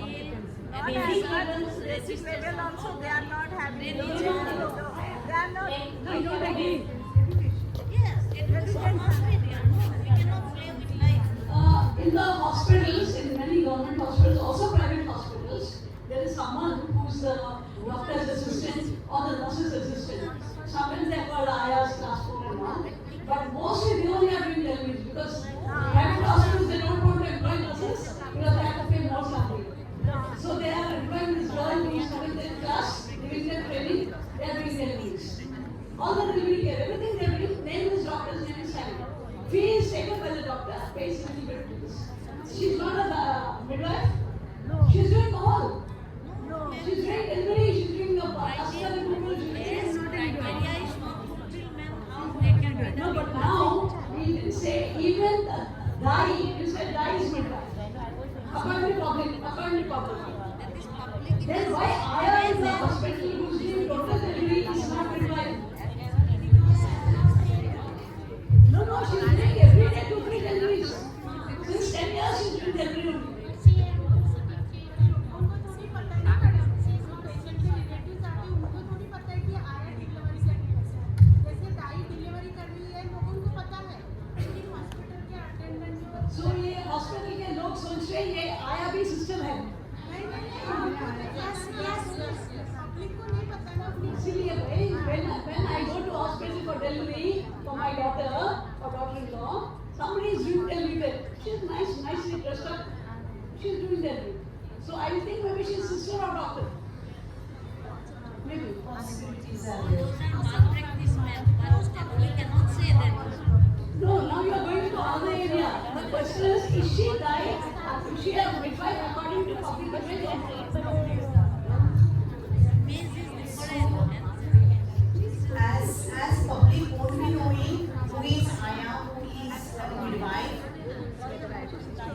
Basic level. basic level also they are not having. They They don't are not. Yes, it is not media. We cannot play with life. In the hospitals, in many government hospitals, also private hospitals, there is someone who's the doctor's assistant or the nurse's assistant. Sometimes they are called ayahs, class 4 and 1. But mostly they only are doing deliveries because private hospitals, they don't want to employ nurses because they have to pay more salary. So they are employing this girl who is coming to the class, giving them training, they are doing deliveries. All the delivery care, everything they are doing, name is doctor's name is Sally. Fee is taken by the doctor, pays little bit. She's not a midwife. She's doing all. She's doing delivery, she's doing the hospital removal, she's doing Criteria is not fulfilled, ma'am. How they can do no, but now we can say even the Dai, you said Dai is midwife. According to public. that is public. Then why Aya in the hospital who's doing total delivery is not midwife? No, she's doing every day 2-3 deliveries. Since 10 years she's doing delivery only. So ये hospital के लोग सोच रहे हैं ये आया भी system है इसीलिए भाई when I go to hospital for delivery for my daughter or daughter-in-law, somebody is doing delivery. She's nicely dressed up. She's doing delivery. So I think maybe she's sister or doctor. Maybe. Possibilities are Those there. are malpractice, ma'am. But we cannot say that. No, now you are going to another area. The question is she died? Is she a midwife according to public image? Means is different. As public won't be knowing who is ayah, who is a midwife,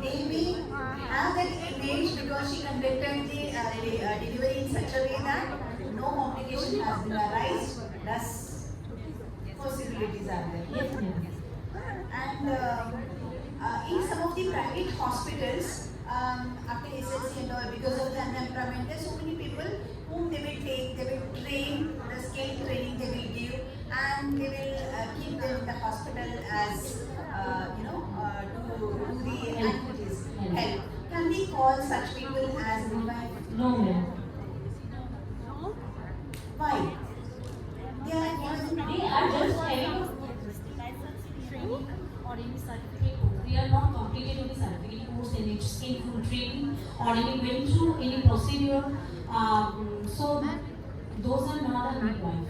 they may have that image because she conducted the delivery in such a way that no complication has been arised. Thus, possibilities are there. Yes, ma'am. And in some of the private hospitals, after SLC and all, because of the unemployment, there are so many people whom they will take, they will train, the skill training they will give, and they will keep them in the hospital as, to do the activities, help. Can we call such people as midwife? No, ma'am. Why? They are They are just having Training or any certificate. they are not completed any certificate course, any skillful training, or any went through any procedure. So those are not a midwife.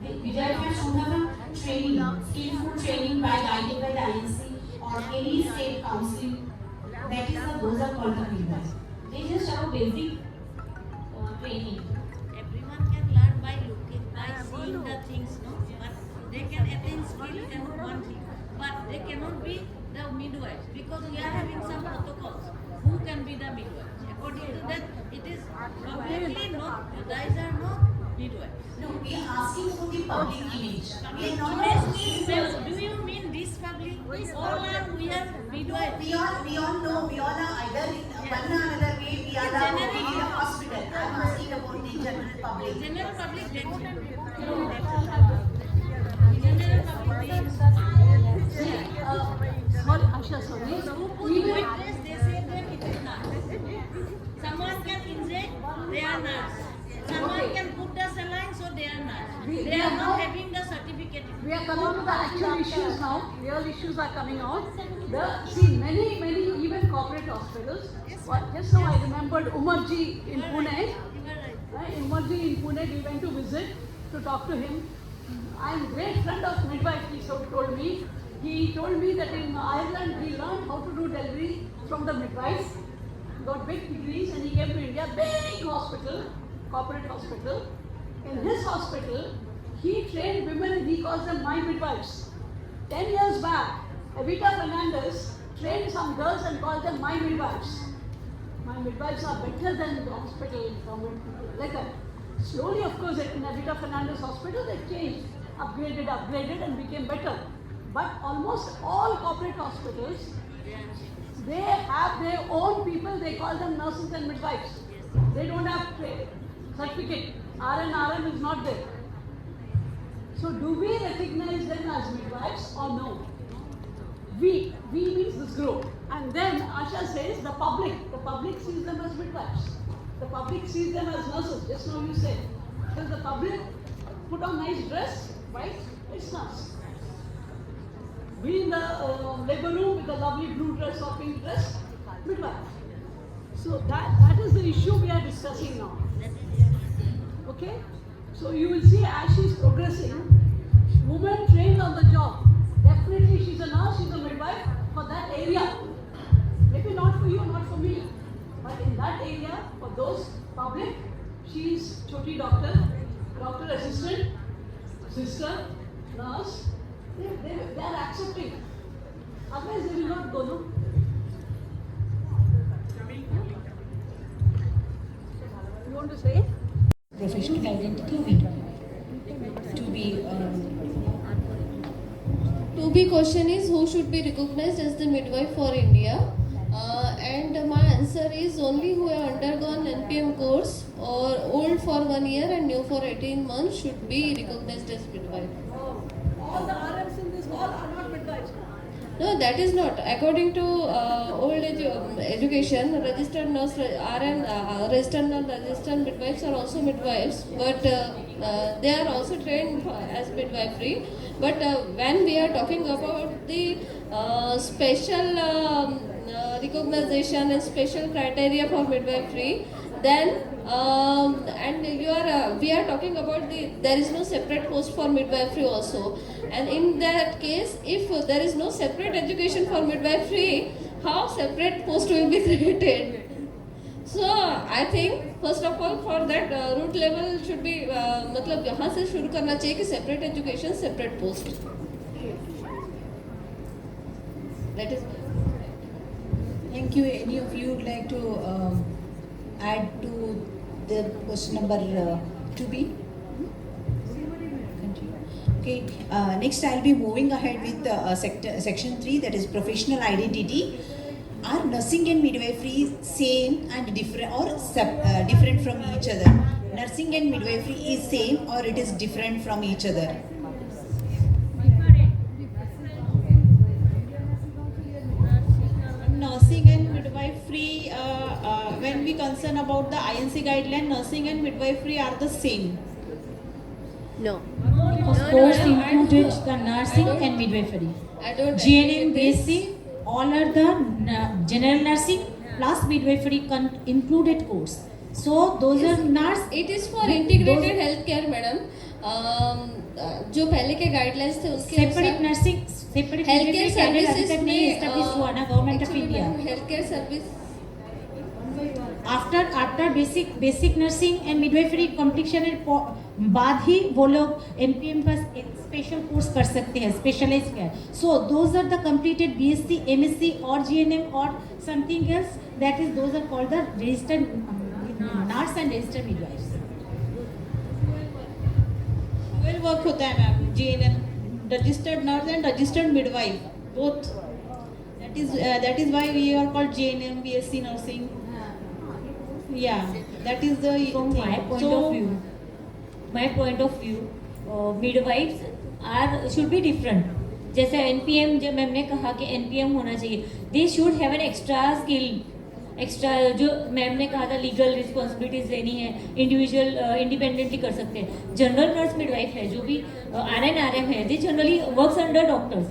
Midwife should have a training, skillful training guided by the INC or any state council. That is those are called the midwife. They just have a basic training. Everyone can learn by looking, by seeing the things, no? But they can attain skill and one thing. But they cannot be the midwives because we are having some protocols. Who can be the midwives? According to that, it is completely not, guys are not midwives. no, we are asking for the public image. We are not Image means, do you mean this public? All are, we are midwives. We all know, we all are either in one or another way, we all are working in the hospital. I am asking about the general public. General public, they don't have general public. Small Asha, sorry. Who put white dress, they say that it is nurse. Someone can inject, they are nurse. Someone can put the saline, so they are nurse. They are not having the certificate. We are coming to the actual issues now. Real issues are coming out. Many even corporate hospitals. Just now I remembered Umarji in Pune. Umarji in Pune, we went to visit to talk to him. I am a great friend of midwife, he told me. He told me that in Ireland he learned how to do delivery from the midwives. got big degrees, and he came to India, big hospital, corporate hospital. In his hospital, he trained women and he calls them my midwives. 10 years back, Evita Fernandez trained some girls and called them my midwives. My midwives are better than the hospital government people, like that. Slowly, of course, in Evita Fernandez hospital, they changed, upgraded and became better. But almost all corporate hospitals, they have their own people, they call them nurses and midwives. They don't have certificate. RN is not there. So do we recognize them as midwives or no? We means this group. And then Asha says the public sees them as midwives. The public sees them as nurses, just now you said. Does the public put on nice dress, right? It's nurse. We in the labor room with the lovely blue dress or pink dress, midwife. So that is the issue we are discussing now. Okay? So you will see as she is progressing, women trained on the job. Definitely she's a nurse, she's a midwife for that area. Maybe not for you, not for me. But in that area, for those public, she is choti doctor, doctor assistant, sister, nurse. They are accepting. Otherwise they will not go, no? You want to say? Professional identity midwife. To be question is who should be recognized as the midwife for India, and my answer is only who have undergone NPM course or old for 1 year and new for 18 months should be recognized as midwife. All the RMs in this hall are not midwives. No, that is not. According to old age education, registered nurse, RN, registered nurse, registered midwives are also midwives, but they are also trained as midwifery. But when we are talking about the special recognition and special criteria for midwifery, then we are talking about there is no separate post for midwifery also, and in that case, if there is no separate education for midwifery, how separate post will be created? So I think first of all for that root level should be मतलब यहाँ से शुरू करना चाहिए कि separate education, separate post. That is. Thank you. Any of you would like to add to the question number 2B? Okay. Next, I'll be moving ahead with section 3, that is professional identity. Are nursing and midwifery same and different or different from each other? Nursing and midwifery is same or it is different from each other? Nursing and midwifery, when we concern about the INC guideline, nursing and midwifery are the same. No. Because course included the nursing and midwifery. GNM, BSc, all are the general nursing plus midwifery included course. So those are nurse. It is for integrated healthcare, madam. जो पहले के guidelines थे उसके separate nursing separate healthcare services में establish हुआ ना government of India healthcare service after basic nursing and midwifery completion बाद ही वो लोग एनपीएम का स्पेशल कोर्स कर सकते हैं specialized care so those are the completed BSc MSc और जीएनएम और something else that is those are called the registered nurse and registered midwives Well work होता है ma'am GNM registered nurse and registered midwife both that is why we are called GNM BSc nursing yeah that is the from my point of view midwives should be different जैसे NPM जब ma'am ने कहा कि NPM होना चाहिए they should have an extra skill extra जो ma'am ने कहा था लीगल रिस्पॉन्सिबिलिटीज लेनी है इंडिविजुअल इंडिपेंडेंटली कर सकते हैं जनरल नर्स मिडवाइफ है जो भी RN है they generally works under doctors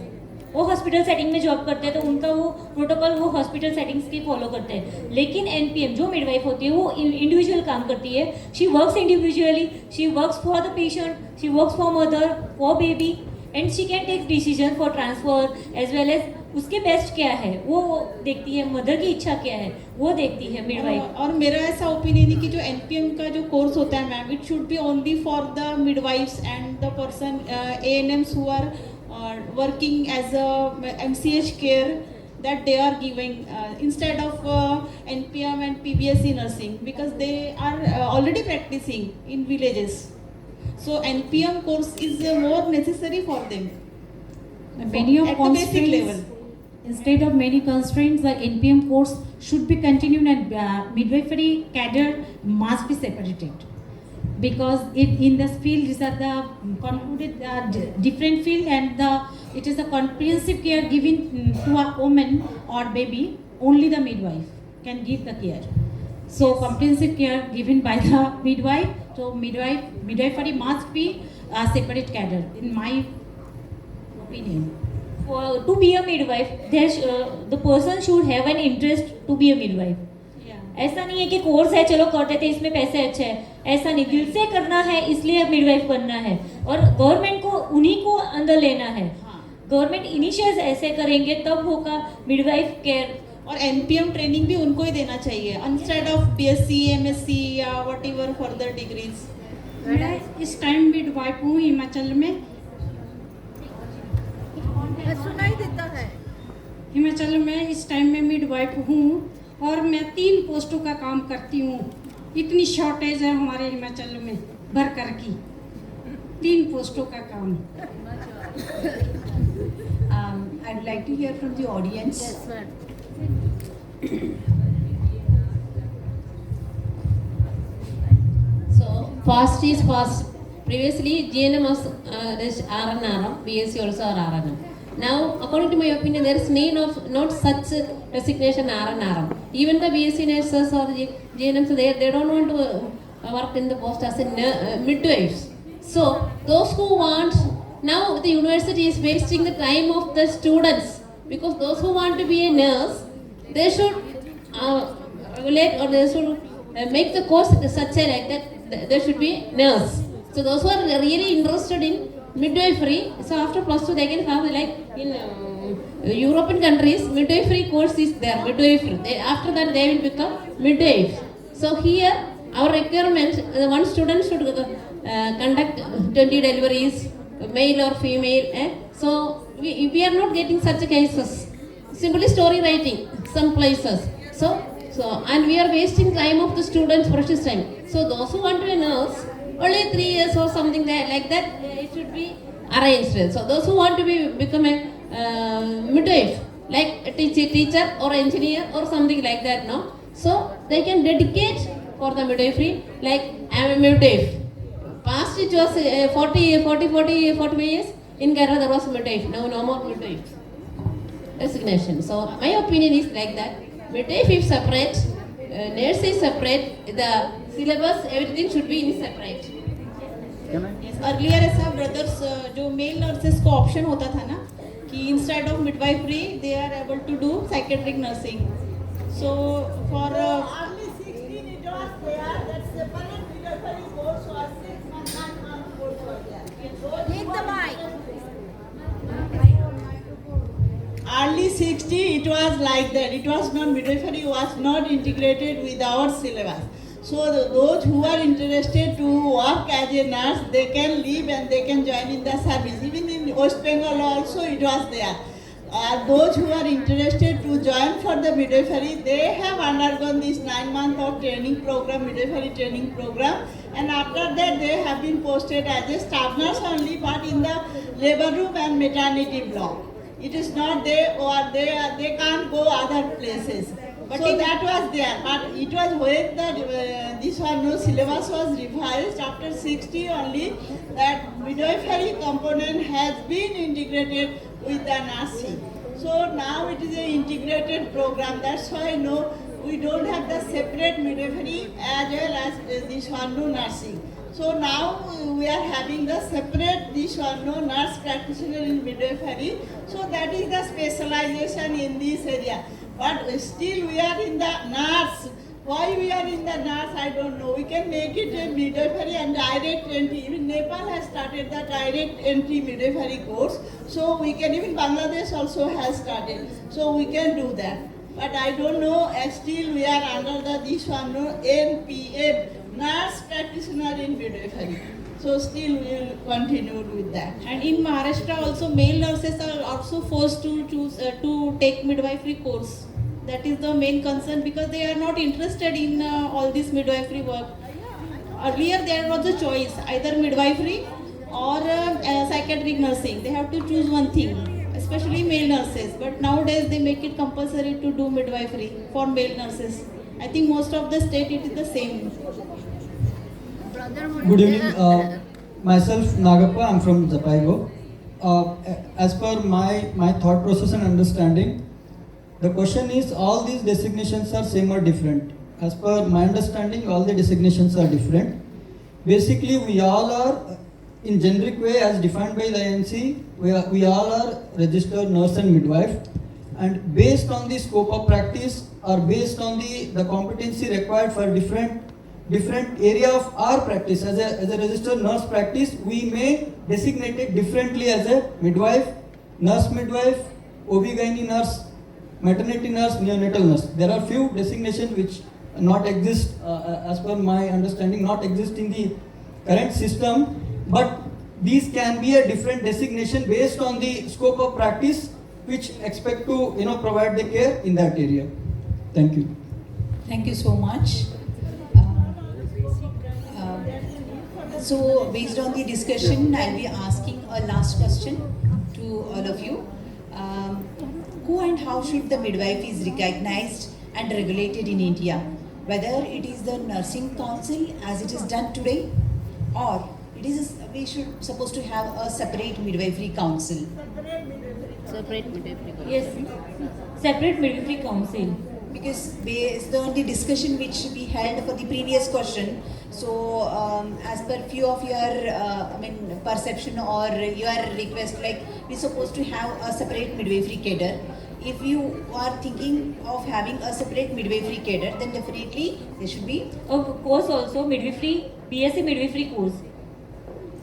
वो हॉस्पिटल सेटिंग में जॉब करते हैं तो उनका वो प्रोटोकॉल वो हॉस्पिटल सेटिंग्स की फॉलो करते हैं लेकिन NPM जो मिडवाइफ होती है वो इंडिविजुअल काम करती है she works individually she works for the patient she works for mother for baby and she can take decision for transfer as well as उसके बेस्ट क्या है वो देखती है, मदर की इच्छा क्या है वो देखती है मिडवाइफ। और मेरा ऐसा ओपिनियन है कि जो एनपीएम का जो कोर्स होता है ma'am, it should be only for the midwives and the person ANMs who are working as a MCH care that they are giving instead of NPM and PBSc nursing, because they are already practicing in villages. So NPM course is more necessary for them many of at the basic level. Instead of many constraints, the NPM course should be continued and midwifery cadre must be separated. Because in this field, these are the concluded different field, and it is a comprehensive care given to a woman or baby. Only the midwife can give the care. So comprehensive care given by the midwife. So midwifery must be a separate cadre, in my opinion. To be a midwife, the person should have an interest to be a midwife. ऐसा नहीं है कि course है चलो कर देते इसमें पैसे अच्छे हैं, ऐसा नहीं, दिल से करना है इसलिए मिडवाइफ बनना है और गवर्नमेंट को उन्हीं को अंदर लेना है। गवर्नमेंट इनिशिएटिव्स ऐसे करेंगे तब होगा मिडवाइफ केयर। और एनपीएम ट्रेनिंग भी उनको ही देना चाहिए इंस्टेड ऑफ बीएससी एमएससी या व्हाटएवर फर्दर डिग्रीज। मैं इस टाइम मिडवाइफ हूँ हिमाचल में, सुनाई देता है। हिमाचल में इस टाइम में मिडवाइफ हूँ और मैं 3 पोस्टों का काम करती हूँ। इतनी शॉर्टेज है हमारे हिमाचल में वर्कर की, 3 पोस्टों का काम। I'd like to hear from the audience. Yes, ma'am. So fast is fast. Previously GNM was RNRM, BSc also are RNM. Now, according to my opinion, there is not such designation RNRM. Even the BSc nurses or GNMs, they don't want to work in the post as midwives. So, those who want, now the university is wasting the time of the students, because those who want to be a nurse, they should regulate or they should make the course such a like that there should be nurse. So, those who are really interested in midwifery, so after plus 2 they can have like in European countries midwifery course is there, midwifery. After that they will become midwives. So here our requirement, one student should conduct 20 deliveries, male or female. So we are not getting such cases. Simply story writing some places. So and we are wasting time of the students, precious time. So those who want to be a nurse, only 3 years or something like that, it should be arranged. So those who want to become a midwife, like a teacher or engineer or something like that, no? So they can dedicate for the midwifery, like I am a midwife. Past it was 40 years, in Kerala there was midwife, now no more midwife designation. So my opinion is like that, midwife is separate, nurse is separate, the syllabus, everything should be in separate. Earlier ऐसा brothers जो male nurses को option होता था ना कि instead of midwifery they are able to do psychiatric nursing. So for Only 16 it was there, that separate midwifery course was 6 months, 9 months course was there. Take the mic. Early 60 it was like that. It was not, midwifery was not integrated with our syllabus. So those who are interested to work as a nurse, they can leave and they can join in the service. Even in West Bengal also it was there. Those who are interested to join for the midwifery, they have undergone this 9 months of training program, midwifery training program, and after that they have been posted as a staff nurse only, but in the labor room and maternity block. It is not they can't go other places. But so that was there, but it was when this one no syllabus was revised after 60 only, that midwifery component has been integrated with the nursing. So now it is an integrated program. That's why we don't have the separate midwifery as well as this one no nursing. So now we are having the separate this one no nurse practitioner in midwifery. So that is the specialization in this area. But still we are in the nurse Why we are in the nurse, I don't know. We can make it a midwifery and direct entry. Even Nepal has started the direct entry midwifery course. So we can, even Bangladesh also has started. So we can do that. But I don't know, still we are under this one, no, NPM, Nurse Practitioner in Midwifery. So still we will continue with that. And in Maharashtra also male nurses are also forced to choose to take midwifery course. That is the main concern because they are not interested in all this midwifery work. Earlier there was a choice, either midwifery or psychiatric nursing. They have to choose one thing, especially male nurses. But nowadays they make it compulsory to do midwifery for male nurses. I think most of the state it is the same. Good evening. Myself Nagappa, I'm from Zapaigo. As per my thought process and understanding, the question is all these designations are same or different. As per my understanding, all the designations are different. Basically, we all are, in generic way as defined by the INC, we all are registered nurse and midwife. And based on the scope of practice or based on the competency required for different area of our practice, as a registered nurse practice, we may designate it differently as a midwife, nurse midwife, OB-GYN nurse, maternity nurse, neonatal nurse. There are few designations which not exist, as per my understanding, not exist in the current system, but these can be a different designation based on the scope of practice which expect to provide the care in that area. Thank you. Thank you so much. So based on the discussion, I'll be asking a last question to all of you. Who and how should the midwife is recognized and regulated in India? Whether it is the nursing council as it is done today, or we should supposed to have a separate midwifery council. Separate midwifery council. Yes, separate midwifery council. Because based on the discussion which we held for the previous question, so as per few of your perception or your request, like we're supposed to have a separate midwifery cadre. If you are thinking of having a separate midwifery cadre, then definitely there should be a course also, midwifery, BSc midwifery course.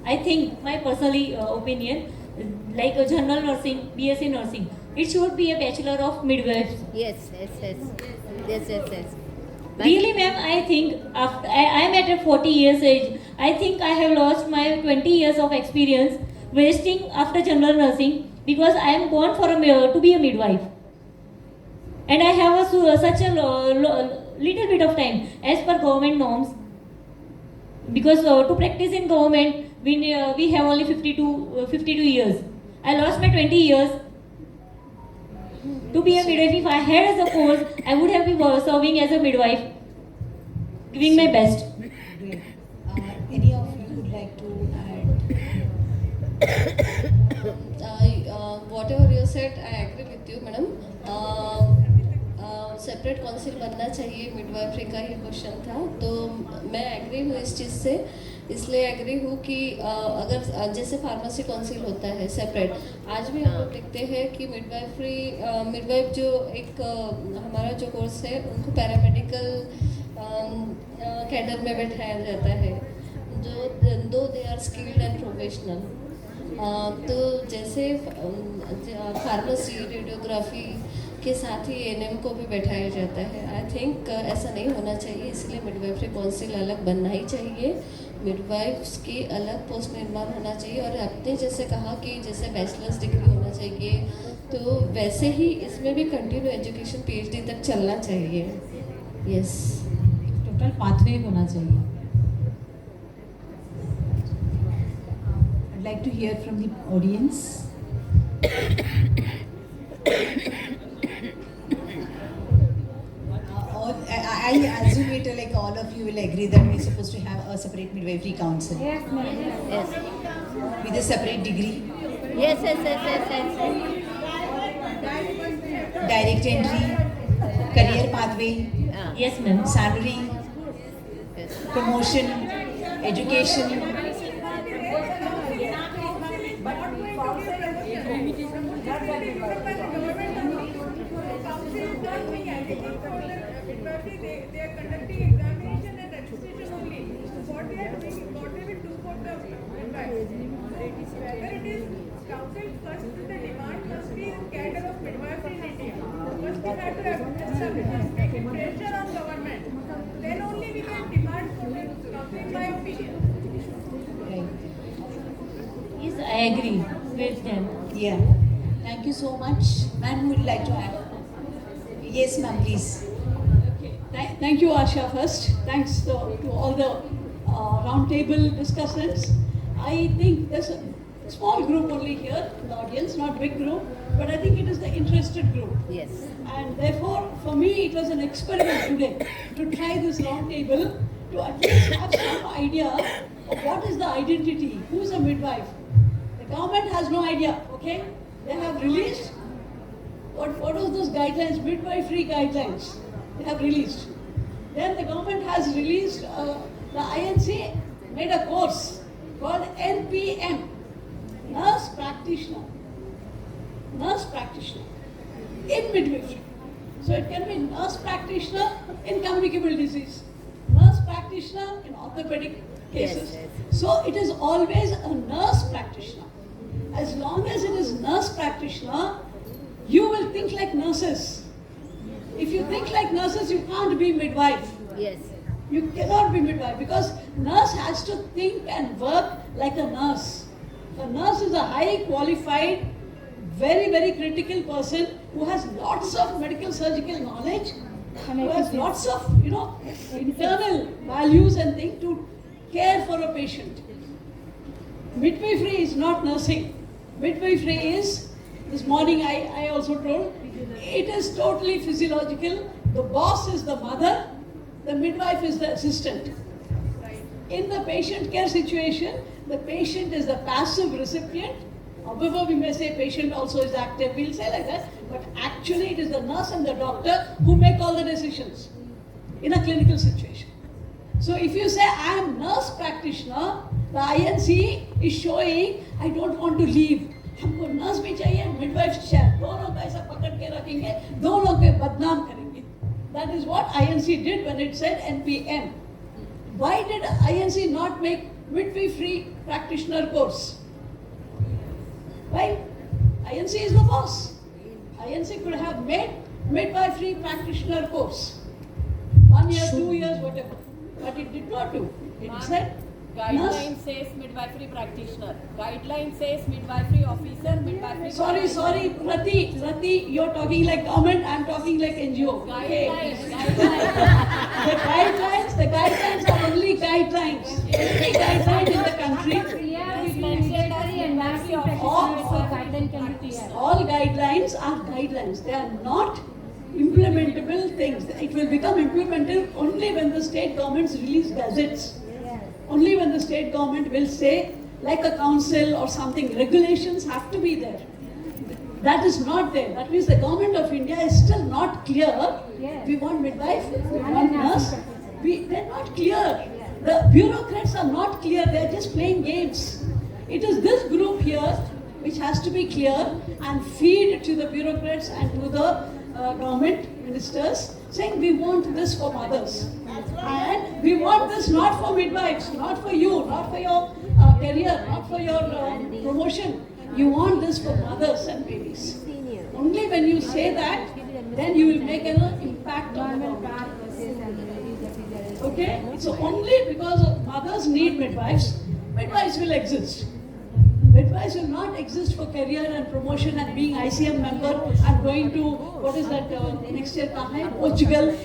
I think my personal opinion, like a general nursing, BSc nursing, it should be a bachelor of midwives. Yes. Really, ma'am, I think after I'm at a 40 years age. I think I have lost my 20 years of experience wasting after general nursing because I am born for to be a midwife, and I have such a little bit of time as per government norms. Because to practice in government, we have only 52 years. I lost my 20 years. To be a midwife, if I had as a course, I would have been serving as a midwife, giving my best. Great. Any of you would like to add? Whatever you said, I agree with you, madam. Separate council बनना चाहिए midwifery का ही question था, तो मैं agree हूँ इस चीज़ से. इसलिए एग्री हूँ कि अगर जैसे फार्मेसी काउंसिल होता है सेपरेट, आज भी हम लोग देखते हैं कि मिडवाइफ जो एक हमारा जो कोर्स है उनको पैरामेडिकल कैडर में बैठाया जाता है, though they are skilled and professional. तो जैसे फार्मेसी, रेडियोग्राफी के साथ ही एएनएम को भी बैठाया जाता है. आई थिंक ऐसा नहीं होना चाहिए, इसलिए मिडवाइफरी काउंसिल अलग बनना ही चाहिए. मिडवाइफ्स की अलग पोस्ट निर्माण होना चाहिए, और आपने जैसे कहा कि जैसे बैचलर्स डिग्री होना चाहिए, तो वैसे ही इसमें भी कंटिन्यू एजुकेशन पीएचडी तक चलना चाहिए. यस, टोटल पाथवे होना चाहिए. I'd like to hear from the audience. I assume it like all of you will agree that we're supposed to have a separate midwifery council. Yes, ma'am. Yes. With a separate degree. Yes. Direct entry, career pathway. Yes, ma'am. Salary, promotion, education. midwifery, they are conducting examination and registration only. What they are doing, what they will do for the midwives. Whether it is council, first the demand must be cadre of midwifery in India. First we have to establish, make pressure on government. Then only we can demand for the council, in my opinion. Yes, I agree with them. Yeah. Thank you so much. Ma'am, who would like to add? Yes, ma'am, please. Thank you, Asha, first. Thanks to all the roundtable discussants. I think there's a small group only here in the audience, not big group, but I think it is the interested group. Yes. And therefore, for me, it was an experiment today to try this roundtable to at least have some idea of what is the identity, who is a midwife. The government has no idea, okay? They have released, what was those guidelines, midwifery guidelines, they have released. Then the government has released, the INC made a course called NPM, Nurse Practitioner. Nurse Practitioner in midwifery. So it can be nurse practitioner in communicable disease, nurse practitioner in orthopedic cases. Yes. So it is always a nurse practitioner. As long as it is nurse practitioner, you will think like nurses. If you think like nurses, you can't be midwife. Yes. You cannot be midwife because nurse has to think and work like a nurse. A nurse is a high qualified, very, very critical person who has lots of medical surgical knowledge, who has lots of, internal values and things to care for a patient. Midwifery is not nursing. Midwifery is, this morning I also told, it is totally physiological. The boss is the mother, the midwife is the assistant. In the patient care situation, the patient is the passive recipient. However, we may say patient also is active, we'll say like that, but actually it is the nurse and the doctor who make all the decisions in a clinical situation. So if you say I am nurse practitioner, the INC is showing I don't want to leave. हमको nurse भी चाहिए, midwife चाहिए, दोनों को ऐसा पकड़ के रखेंगे, दोनों को बदनाम करेंगे. That is what INC did when it said NPM. Why did INC not make midwifery practitioner course? Why? INC is the boss. INC could have made midwifery practitioner course. 1 year, 2 years, whatever. But it did not do. It said guideline says midwifery practitioner. Guideline says midwifery officer, midwifery. Sorry, Rati, you're talking like government, I'm talking like NGO. Guidelines. The guidelines are only guidelines. Every guideline in the country. All guidelines are guidelines. They are not implementable things. It will become implemented only when the state governments release gazettes. Only when the state government will say, like a council or something, regulations have to be there. That is not there. That means the government of India is still not clear. We want midwife, we want nurse. They're not clear. The bureaucrats are not clear. They're just playing games. It is this group here which has to be clear and feed to the bureaucrats and to the government ministers saying we want this for mothers. And we want this not for midwives, not for you, not for your career, not for your promotion. You want this for mothers and babies. Only when you say that, then you will make an impact on the government. Okay? So only because mothers need midwives, midwives will exist. Midwives will not exist for career and promotion and being ICM member and going to, what is that, next year, Portugal.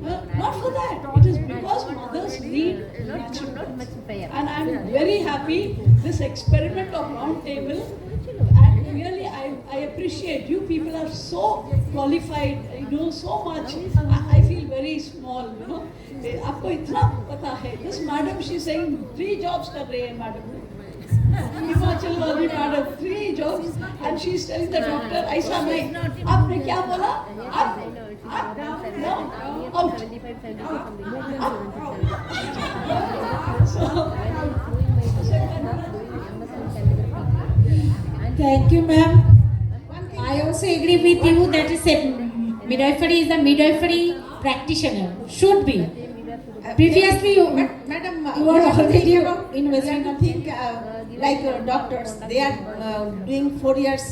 Not for that. It is because mothers need natural birth. And I am very happy this experiment of round table. And really, I appreciate you people are so qualified, you know so much. I feel very small, you know. आपको इतना पता है. This madam, she is saying 3 jobs कर रही है madam. Himachal वाली madam 3 jobs and she is telling the doctor ऐसा नहीं. आपने क्या बोला? Out. Thank you, ma'am. I also agree with you that is midwifery is a midwifery practitioner should be. Previously, Madam, you are already about investing. I think like doctors, they are doing 4 years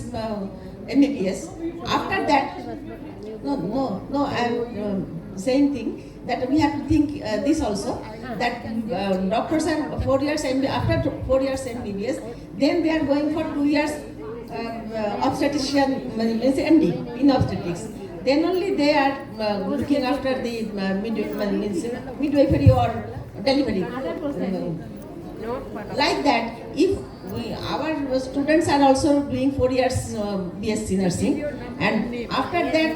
MBBS. After that, no, I am saying thing that we have to think this also, that doctors are 4 years after 4 years MBBS, then they are going for 2 years obstetrician, means MD in obstetrics. Then only they are looking after the midwifery or delivery. Like that, if our students are also doing 4 years BSc nursing, and after that,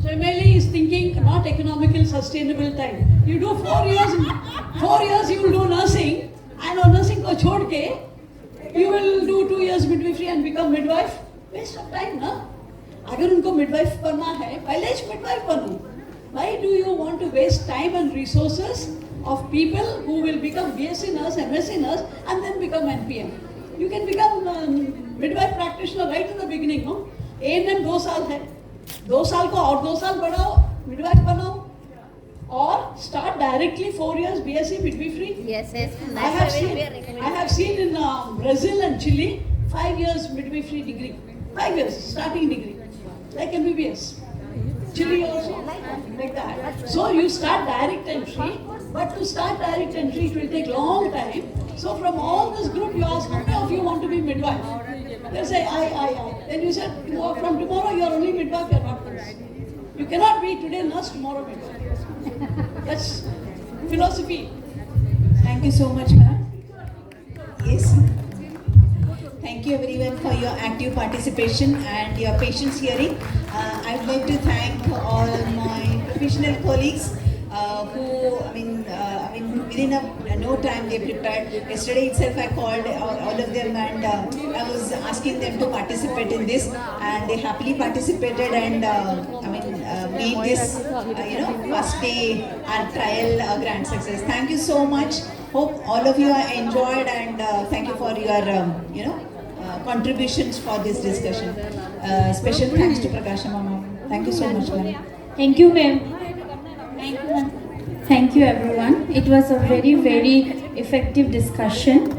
Family is thinking not economical, sustainable time. You do 4 years you will do nursing, and on nursing ko chhod ke, you will do 2 years midwifery and become midwife. Waste of time, na? अगर उनको midwife बनना है, पहले ही midwife बनो. Why do you want to waste time and resources of people who will become BSc nurse, MSc nurse, and then become NPM? You can become midwife practitioner right in the beginning, no? A&M 2 साल है. 2 साल को और 2 साल बढ़ाओ, midwife बनाओ, or start directly 4 years BSc midwifery. Yes. I have seen in Brazil and Chile 5 years midwifery degree, 5 years starting degree, like MBBS. Chile also like that. So you start direct entry, but to start direct entry it will take long time. So from all this group you ask how many of you want to be midwife? They say I. Then you said from tomorrow you are only midwife, you are not nurse. You cannot be today nurse, tomorrow midwife. That's philosophy. Thank you so much, ma'am. Yes. Thank you everyone for your active participation and your patience hearing. I would like to thank all my professional colleagues who, within no time they prepared. Yesterday itself I called all of them and I was asking them to participate in this, and they happily participated and made this, first day our trial a grand success. Thank you so much. Hope all of you are enjoyed, and thank you for your, contributions for this discussion. Special thanks to Prakasha Mama. Thank you so much, ma'am. Thank you, ma'am. Thank you, everyone. It was a very, very effective discussion.